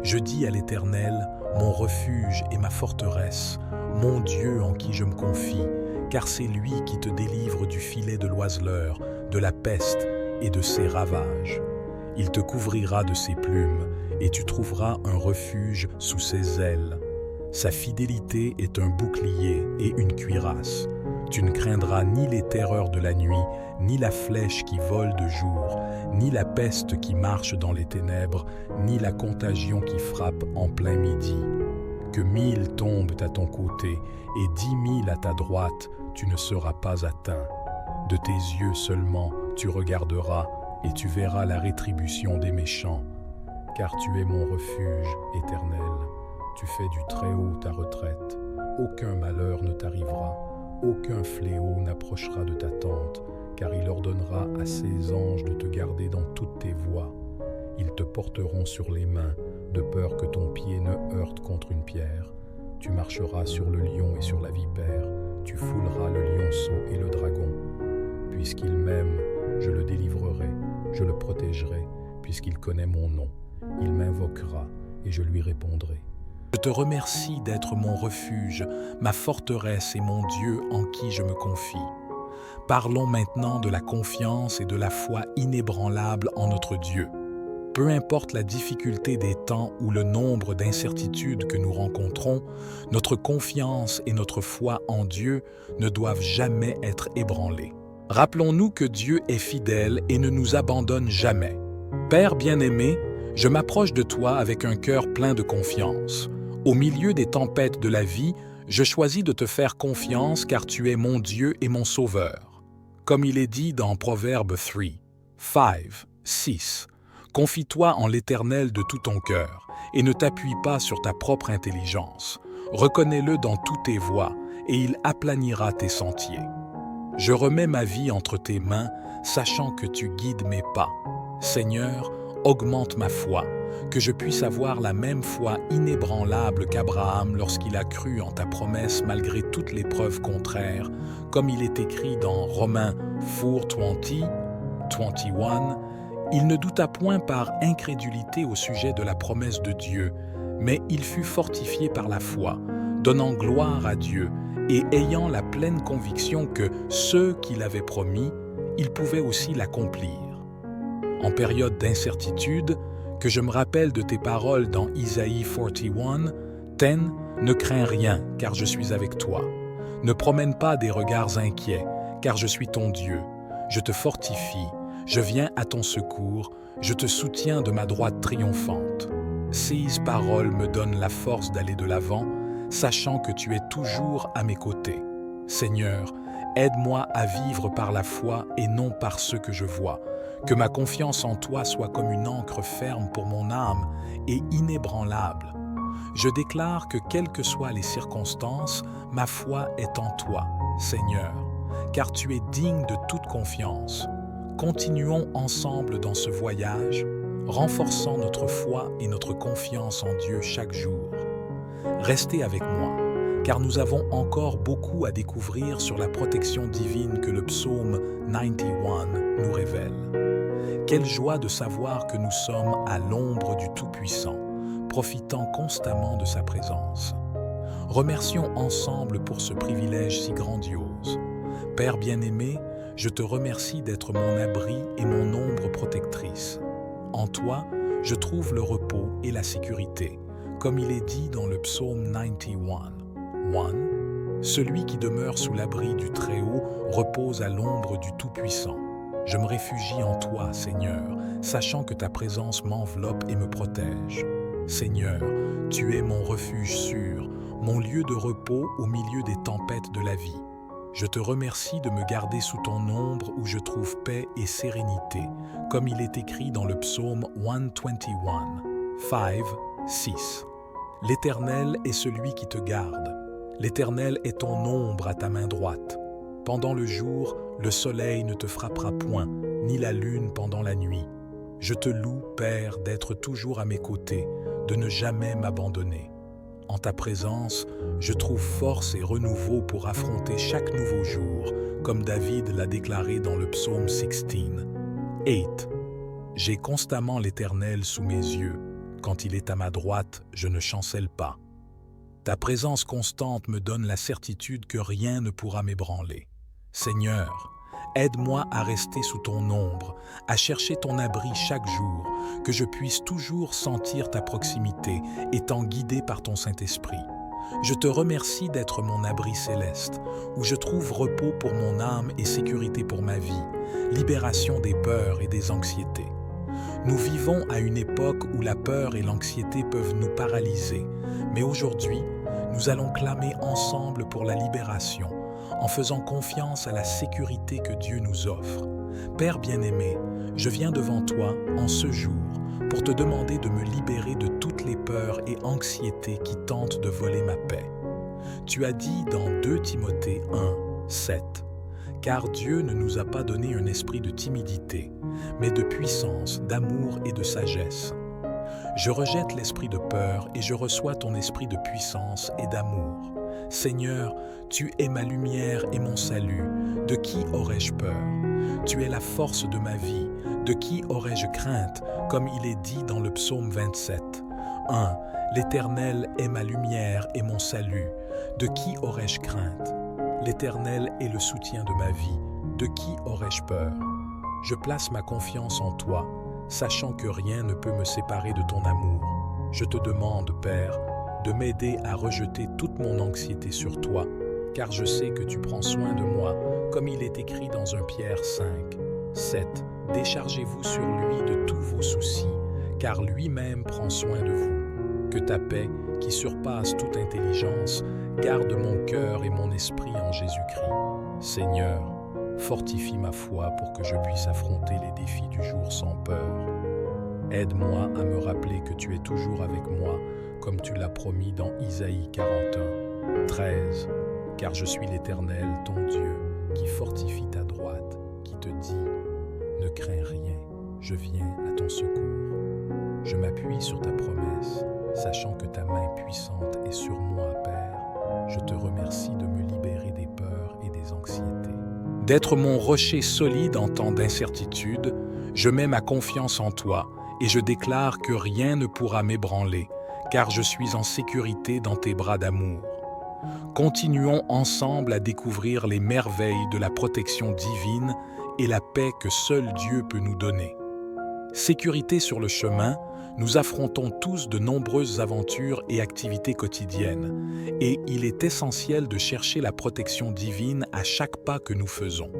Je dis à l'Éternel, mon refuge et ma forteresse, mon Dieu en qui je me confie, car c'est lui qui te délivre du filet de l'oiseleur, de la peste et de ses ravages. Il te couvrira de ses plumes, et tu trouveras un refuge sous ses ailes. Sa fidélité est un bouclier et une cuirasse. Tu ne craindras ni les terreurs de la nuit, ni la flèche qui vole de jour, ni la peste qui marche dans les ténèbres, ni la contagion qui frappe en plein midi. Que 1000 tombent à ton côté et 10 000 à ta droite, tu ne seras pas atteint. De tes yeux seulement tu regarderas et tu verras la rétribution des méchants. Car tu es mon refuge éternel, tu fais du Très-Haut ta retraite. Aucun malheur ne t'arrivera, aucun fléau n'approchera de ta tente, car il ordonnera à ses anges de te garder dans toutes tes voies. Ils te porteront sur les mains, de peur que ton pied ne heurte contre une pierre. Tu marcheras sur le lion et sur la vipère, tu fouleras le lionceau et le dragon. Puisqu'il m'aime, je le délivrerai, je le protégerai, puisqu'il connaît mon nom. Il m'invoquera et je lui répondrai. Je te remercie d'être mon refuge, ma forteresse et mon Dieu en qui je me confie. Parlons maintenant de la confiance et de la foi inébranlable en notre Dieu. Peu importe la difficulté des temps ou le nombre d'incertitudes que nous rencontrons, notre confiance et notre foi en Dieu ne doivent jamais être ébranlées. Rappelons-nous que Dieu est fidèle et ne nous abandonne jamais. Père bien-aimé, je m'approche de toi avec un cœur plein de confiance. Au milieu des tempêtes de la vie, je choisis de te faire confiance car tu es mon Dieu et mon Sauveur. Comme il est dit dans Proverbe 3, 5, 6, « Confie-toi en l'Éternel de tout ton cœur et ne t'appuie pas sur ta propre intelligence. Reconnais-le dans toutes tes voies et il aplanira tes sentiers. Je remets ma vie entre tes mains, sachant que tu guides mes pas. Seigneur, augmente ma foi, que je puisse avoir la même foi inébranlable qu'Abraham lorsqu'il a cru en ta promesse malgré toutes les preuves contraires, comme il est écrit dans Romains 4:20, 21, il ne douta point par incrédulité au sujet de la promesse de Dieu, mais il fut fortifié par la foi, donnant gloire à Dieu et ayant la pleine conviction que ce qu'il avait promis, il pouvait aussi l'accomplir. En période d'incertitude, que je me rappelle de tes paroles dans Isaïe 41, « Ten, ne crains rien, car je suis avec toi. Ne promène pas des regards inquiets, car je suis ton Dieu. Je te fortifie, je viens à ton secours, je te soutiens de ma droite triomphante. » Ces paroles me donnent la force d'aller de l'avant, sachant que tu es toujours à mes côtés. Seigneur, aide-moi à vivre par la foi et non par ce que je vois, Que ma confiance en toi soit comme une ancre ferme pour mon âme et inébranlable. Je déclare que quelles que soient les circonstances, ma foi est en toi, Seigneur, car tu es digne de toute confiance. Continuons ensemble dans ce voyage, renforçant notre foi et notre confiance en Dieu chaque jour. Restez avec moi, car nous avons encore beaucoup à découvrir sur la protection divine que le psaume 91 nous révèle. Quelle joie de savoir que nous sommes à l'ombre du Tout-Puissant, profitant constamment de sa présence. Remercions ensemble pour ce privilège si grandiose. Père bien-aimé, je te remercie d'être mon abri et mon ombre protectrice. En toi, je trouve le repos et la sécurité, comme il est dit dans le psaume 91. 1. Celui qui demeure sous l'abri du Très-Haut repose à l'ombre du Tout-Puissant. Je me réfugie en toi, Seigneur, sachant que ta présence m'enveloppe et me protège. Seigneur, tu es mon refuge sûr, mon lieu de repos au milieu des tempêtes de la vie. Je te remercie de me garder sous ton ombre où je trouve paix et sérénité, comme il est écrit dans le psaume 121, 5, 6. L'Éternel est celui qui te garde. L'Éternel est ton ombre à ta main droite. Pendant le jour, le soleil ne te frappera point, ni la lune pendant la nuit. Je te loue, Père, d'être toujours à mes côtés, de ne jamais m'abandonner. En ta présence, je trouve force et renouveau pour affronter chaque nouveau jour, comme David l'a déclaré dans le psaume 16. 8. J'ai constamment l'Éternel sous mes yeux. Quand il est à ma droite, je ne chancelle pas. Ta présence constante me donne la certitude que rien ne pourra m'ébranler. Seigneur, aide-moi à rester sous ton ombre, à chercher ton abri chaque jour, que je puisse toujours sentir ta proximité, étant guidé par ton Saint-Esprit. Je te remercie d'être mon abri céleste, où je trouve repos pour mon âme et sécurité pour ma vie, libération des peurs et des anxiétés. Nous vivons à une époque où la peur et l'anxiété peuvent nous paralyser, mais aujourd'hui, nous allons clamer ensemble pour la libération, en faisant confiance à la sécurité que Dieu nous offre. Père bien-aimé, je viens devant toi en ce jour pour te demander de me libérer de toutes les peurs et anxiétés qui tentent de voler ma paix. Tu as dit dans 2 Timothée 1, 7, « Car Dieu ne nous a pas donné un esprit de timidité, mais de puissance, d'amour et de sagesse. » Je rejette l'esprit de peur et je reçois ton esprit de puissance et d'amour. Seigneur, tu es ma lumière et mon salut. De qui aurais-je peur? Tu es la force de ma vie. De qui aurais-je crainte, comme il est dit dans le psaume 27. 1. L'Éternel est ma lumière et mon salut. De qui aurais-je crainte? L'Éternel est le soutien de ma vie. De qui aurais-je peur? Je place ma confiance en toi, sachant que rien ne peut me séparer de ton amour. Je te demande, Père, de m'aider à rejeter toute mon anxiété sur toi, car je sais que tu prends soin de moi, comme il est écrit dans 1 Pierre 5, 7. Déchargez-vous sur lui de tous vos soucis, car lui-même prend soin de vous. Que ta paix, qui surpasse toute intelligence, garde mon cœur et mon esprit en Jésus-Christ. Seigneur, fortifie ma foi pour que je puisse affronter les défis du jour sans peur. Aide-moi à me rappeler que tu es toujours avec moi, comme tu l'as promis dans Isaïe 41, 13. Car je suis l'Éternel, ton Dieu, qui fortifie ta droite, qui te dit « Ne crains rien, je viens à ton secours. » Je m'appuie sur ta promesse, sachant que ta main puissante est sur moi, Père. Je te remercie de me libérer des peurs et des anxiétés. D'être mon rocher solide en temps d'incertitude, je mets ma confiance en toi et je déclare que rien ne pourra m'ébranler, car je suis en sécurité dans tes bras d'amour. Continuons ensemble à découvrir les merveilles de la protection divine et la paix que seul Dieu peut nous donner. Sécurité sur le chemin, nous affrontons tous de nombreuses aventures et activités quotidiennes, et il est essentiel de chercher la protection divine à chaque pas que nous faisons.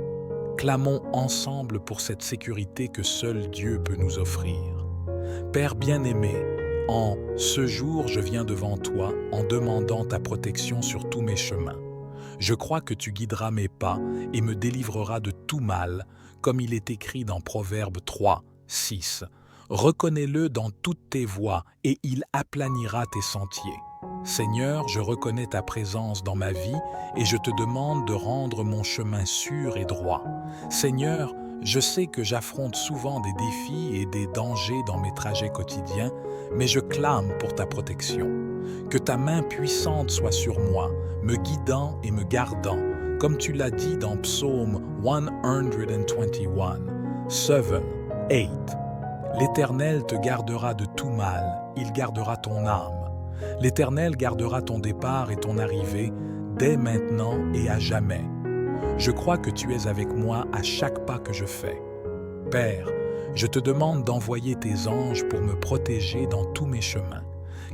Clamons ensemble pour cette sécurité que seul Dieu peut nous offrir. Père bien-aimé, en ce jour, je viens devant toi en demandant ta protection sur tous mes chemins. Je crois que tu guideras mes pas et me délivreras de tout mal, comme il est écrit dans Proverbe 3, 6. Reconnais-le dans toutes tes voies et il aplanira tes sentiers. Seigneur, je reconnais ta présence dans ma vie et je te demande de rendre mon chemin sûr et droit. Seigneur, je sais que j'affronte souvent des défis et des dangers dans mes trajets quotidiens, mais je clame pour ta protection. Que ta main puissante soit sur moi, me guidant et me gardant, comme tu l'as dit dans Psaume 121, 7, 8. L'Éternel te gardera de tout mal, il gardera ton âme. L'Éternel gardera ton départ et ton arrivée, dès maintenant et à jamais. Je crois que tu es avec moi à chaque pas que je fais. Père, je te demande d'envoyer tes anges pour me protéger dans tous mes chemins,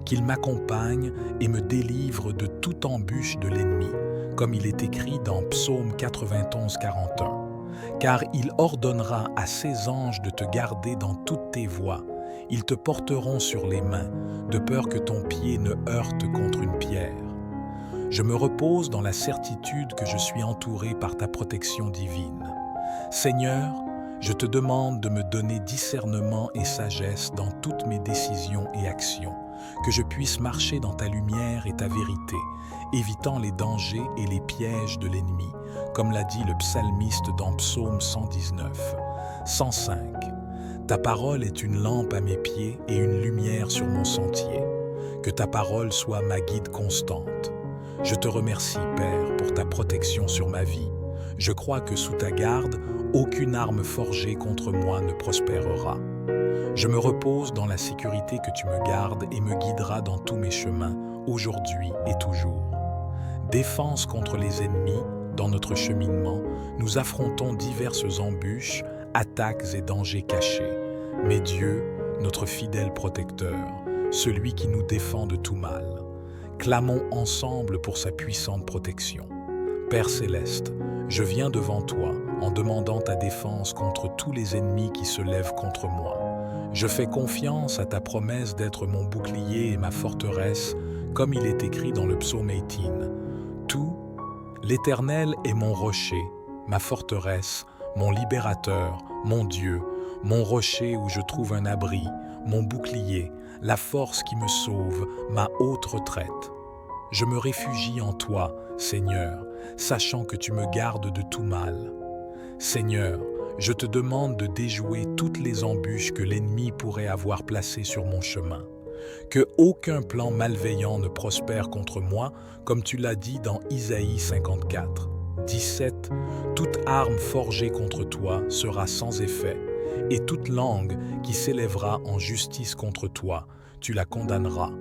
qu'ils m'accompagnent et me délivrent de toute embûche de l'ennemi, comme il est écrit dans Psaume 91, 41. Car il ordonnera à ses anges de te garder dans toutes tes voies. Ils te porteront sur les mains, de peur que ton pied ne heurte contre une pierre. Je me repose dans la certitude que je suis entouré par ta protection divine. Seigneur, je te demande de me donner discernement et sagesse dans toutes mes décisions et actions, que je puisse marcher dans ta lumière et ta vérité, évitant les dangers et les pièges de l'ennemi, comme l'a dit le psalmiste dans Psaume 119, 105. Ta parole est une lampe à mes pieds et une lumière sur mon sentier. Que ta parole soit ma guide constante. Je te remercie, Père, pour ta protection sur ma vie. Je crois que sous ta garde, aucune arme forgée contre moi ne prospérera. Je me repose dans la sécurité que tu me gardes et me guideras dans tous mes chemins, aujourd'hui et toujours. Défense contre les ennemis, dans notre cheminement, nous affrontons diverses embûches, attaques et dangers cachés. Mais Dieu, notre fidèle protecteur, celui qui nous défend de tout mal, clamons ensemble pour sa puissante protection. Père céleste, je viens devant toi en demandant ta défense contre tous les ennemis qui se lèvent contre moi. Je fais confiance à ta promesse d'être mon bouclier et ma forteresse, comme il est écrit dans le psaume 18. Tout, l'Éternel est mon rocher, ma forteresse, mon libérateur, mon Dieu, mon rocher où je trouve un abri, mon bouclier, la force qui me sauve, ma haute retraite. Je me réfugie en toi, Seigneur, sachant que tu me gardes de tout mal. Seigneur, je te demande de déjouer toutes les embûches que l'ennemi pourrait avoir placées sur mon chemin. Que aucun plan malveillant ne prospère contre moi, comme tu l'as dit dans Isaïe 54, 17. Toute arme forgée contre toi sera sans effet, et toute langue qui s'élèvera en justice contre toi, tu la condamneras.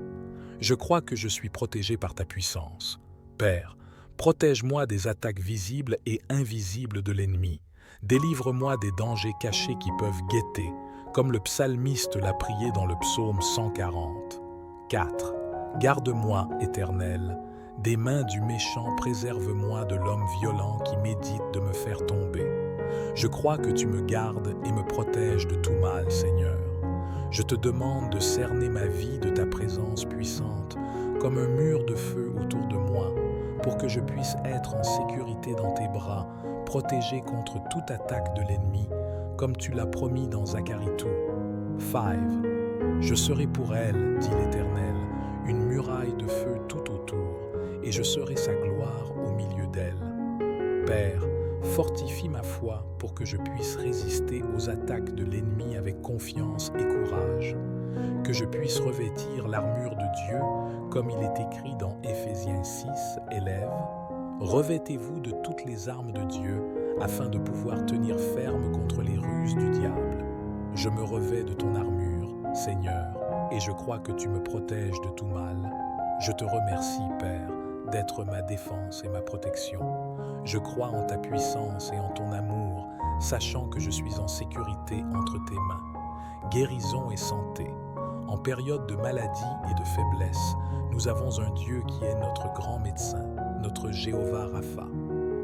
Je crois que je suis protégé par ta puissance. Père, protège-moi des attaques visibles et invisibles de l'ennemi. Délivre-moi des dangers cachés qui peuvent guetter, comme le psalmiste l'a prié dans le psaume 140. 4. Garde-moi, Éternel, des mains du méchant, préserve-moi de l'homme violent qui médite de me faire tomber. Je crois que tu me gardes et me protèges de tout mal, Seigneur. Je te demande de cerner ma vie de ta présence puissante, comme un mur de feu autour de moi, pour que je puisse être en sécurité dans tes bras, protégé contre toute attaque de l'ennemi, comme tu l'as promis dans Zacharie 2. 5. Je serai pour elle, dit l'Éternel, une muraille de feu tout autour, et je serai sa gloire au milieu d'elle. Père, fortifie ma foi pour que je puisse résister aux attaques de l'ennemi avec confiance et courage, que je puisse revêtir l'armure de Dieu, comme il est écrit dans Éphésiens 6, élèves. Revêtez-vous de toutes les armes de Dieu, afin de pouvoir tenir ferme contre les ruses du diable. Je me revêts de ton armure, Seigneur, et je crois que tu me protèges de tout mal. Je te remercie, Père, d'être ma défense et ma protection. Je crois en ta puissance et en ton amour, sachant que je suis en sécurité entre tes mains. Guérison et santé. En période de maladie et de faiblesse, nous avons un Dieu qui est notre grand médecin, notre Jéhovah Rapha.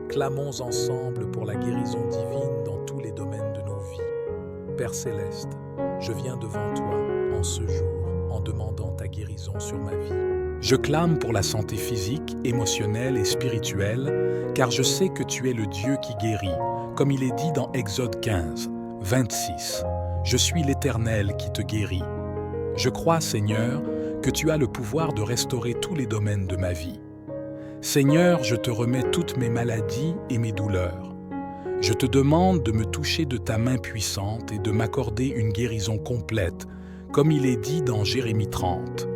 Clamons ensemble pour la guérison divine dans tous les domaines de nos vies. Père céleste, je viens devant toi en ce jour en demandant ta guérison sur ma vie. Je clame pour la santé physique, émotionnelle et spirituelle, car je sais que tu es le Dieu qui guérit, comme il est dit dans Exode 15, 26. « Je suis l'Éternel qui te guérit. » Je crois, Seigneur, que tu as le pouvoir de restaurer tous les domaines de ma vie. Seigneur, je te remets toutes mes maladies et mes douleurs. Je te demande de me toucher de ta main puissante et de m'accorder une guérison complète, comme il est dit dans Jérémie 30,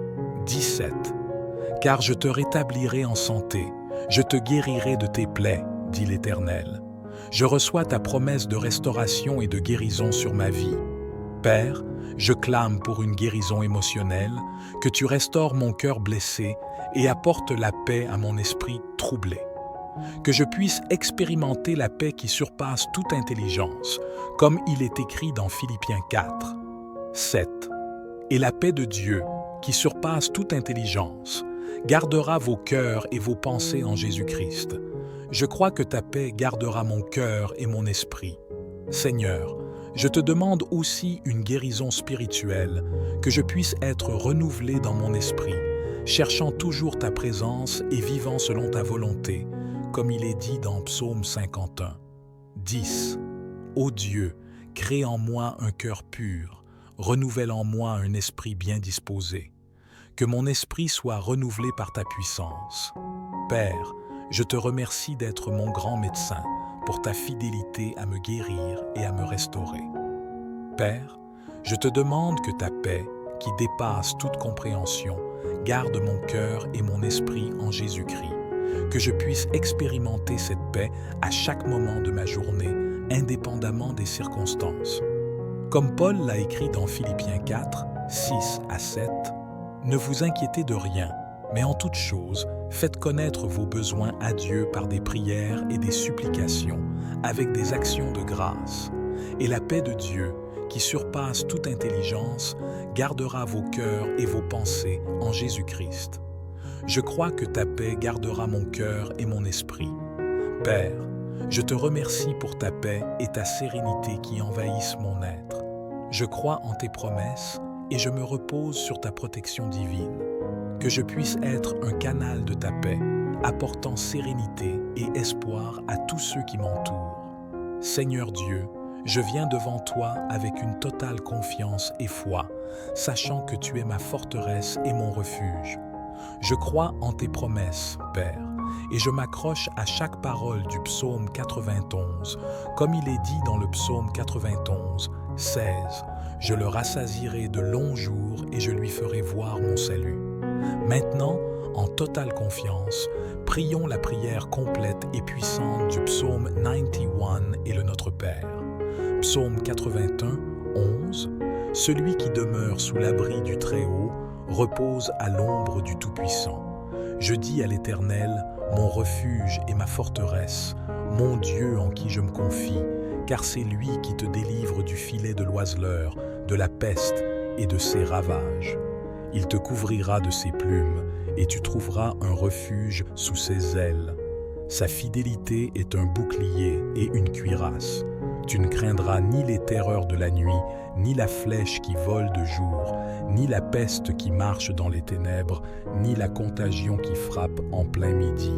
17. « Car je te rétablirai en santé, je te guérirai de tes plaies, dit l'Éternel. Je reçois ta promesse de restauration et de guérison sur ma vie. Père, je clame pour une guérison émotionnelle, que tu restaures mon cœur blessé et apportes la paix à mon esprit troublé. Que je puisse expérimenter la paix qui surpasse toute intelligence, comme il est écrit dans Philippiens 4, 7. Et la paix de Dieu, qui surpasse toute intelligence, gardera vos cœurs et vos pensées en Jésus-Christ. Je crois que ta paix gardera mon cœur et mon esprit. Seigneur, je te demande aussi une guérison spirituelle, que je puisse être renouvelé dans mon esprit, cherchant toujours ta présence et vivant selon ta volonté, comme il est dit dans Psaume 51. 10. Ô Dieu, crée en moi un cœur pur, renouvelle en moi un esprit bien disposé. Que mon esprit soit renouvelé par ta puissance. Père, je te remercie d'être mon grand médecin, pour ta fidélité à me guérir et à me restaurer. Père, je te demande que ta paix, qui dépasse toute compréhension, garde mon cœur et mon esprit en Jésus-Christ, que je puisse expérimenter cette paix à chaque moment de ma journée, indépendamment des circonstances. Comme Paul l'a écrit dans Philippiens 4, 6 à 7, « Ne vous inquiétez de rien, mais en toute chose, faites connaître vos besoins à Dieu par des prières et des supplications, avec des actions de grâce. Et la paix de Dieu, qui surpasse toute intelligence, gardera vos cœurs et vos pensées en Jésus-Christ. Je crois que ta paix gardera mon cœur et mon esprit. Père, je te remercie pour ta paix et ta sérénité qui envahissent mon être. Je crois en tes promesses et je me repose sur ta protection divine. Que je puisse être un canal de ta paix, apportant sérénité et espoir à tous ceux qui m'entourent. Seigneur Dieu, je viens devant toi avec une totale confiance et foi, sachant que tu es ma forteresse et mon refuge. Je crois en tes promesses, Père, et je m'accroche à chaque parole du psaume 91, comme il est dit dans le psaume 91, 16. Je le rassasierai de longs jours et je lui ferai voir mon salut. Maintenant, en totale confiance, prions la prière complète et puissante du psaume 91 et le Notre Père. Psaume 81, 11. Celui qui demeure sous l'abri du Très-Haut repose à l'ombre du Tout-Puissant. Je dis à l'Éternel, mon refuge et ma forteresse, mon Dieu en qui je me confie, car c'est lui qui te délivre du filet de l'oiseleur, de la peste et de ses ravages. Il te couvrira de ses plumes, et tu trouveras un refuge sous ses ailes. Sa fidélité est un bouclier et une cuirasse. Tu ne craindras ni les terreurs de la nuit, ni la flèche qui vole de jour, ni la peste qui marche dans les ténèbres, ni la contagion qui frappe en plein midi.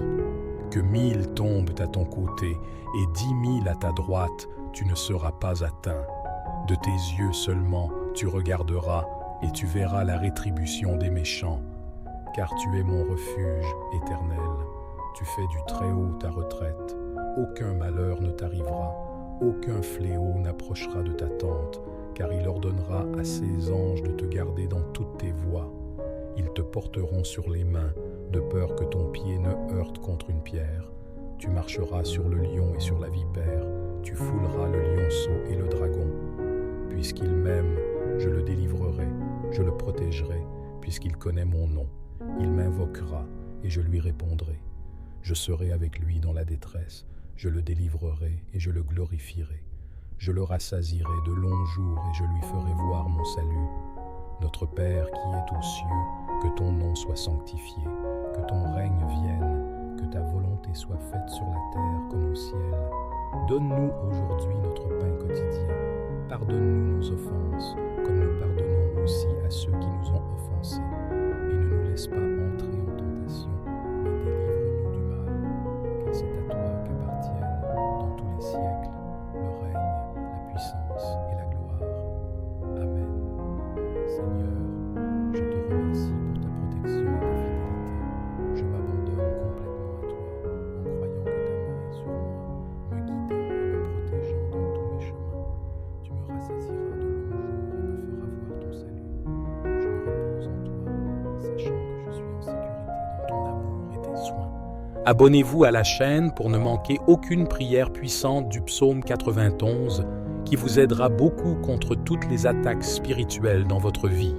Que 1000 tombent à ton côté et 10 000 à ta droite, tu ne seras pas atteint. De tes yeux seulement tu regarderas et tu verras la rétribution des méchants. Car tu es mon refuge éternel, tu fais du Très-Haut ta retraite. Aucun malheur ne t'arrivera, aucun fléau n'approchera de ta tente, car il ordonnera à ses anges de te garder dans toutes tes voies. Ils te porteront sur les mains, de peur que ton pied ne heurte contre une pierre. Tu marcheras sur le lion et sur la vipère, tu fouleras le lionceau et le dragon. Puisqu'il m'aime, je le délivrerai, je le protégerai, puisqu'il connaît mon nom. Il m'invoquera et je lui répondrai. Je serai avec lui dans la détresse, je le délivrerai et je le glorifierai. Je le rassasierai de longs jours et je lui ferai voir mon salut. Notre Père qui est aux cieux, que ton nom soit sanctifié, que ton règne vienne, que ta volonté soit faite sur la terre comme au ciel. Donne-nous aujourd'hui notre pain quotidien. Pardonne-nous nos offenses, comme nous pardonnons aussi à ceux qui nous ont offensés. Et ne nous laisse pas entrer en tentation, mais délivre-nous du mal. Car c'est à toi qu'appartiennent, dans tous les siècles, Abonnez-vous à la chaîne pour ne manquer aucune prière puissante du psaume 91 qui vous aidera beaucoup contre toutes les attaques spirituelles dans votre vie.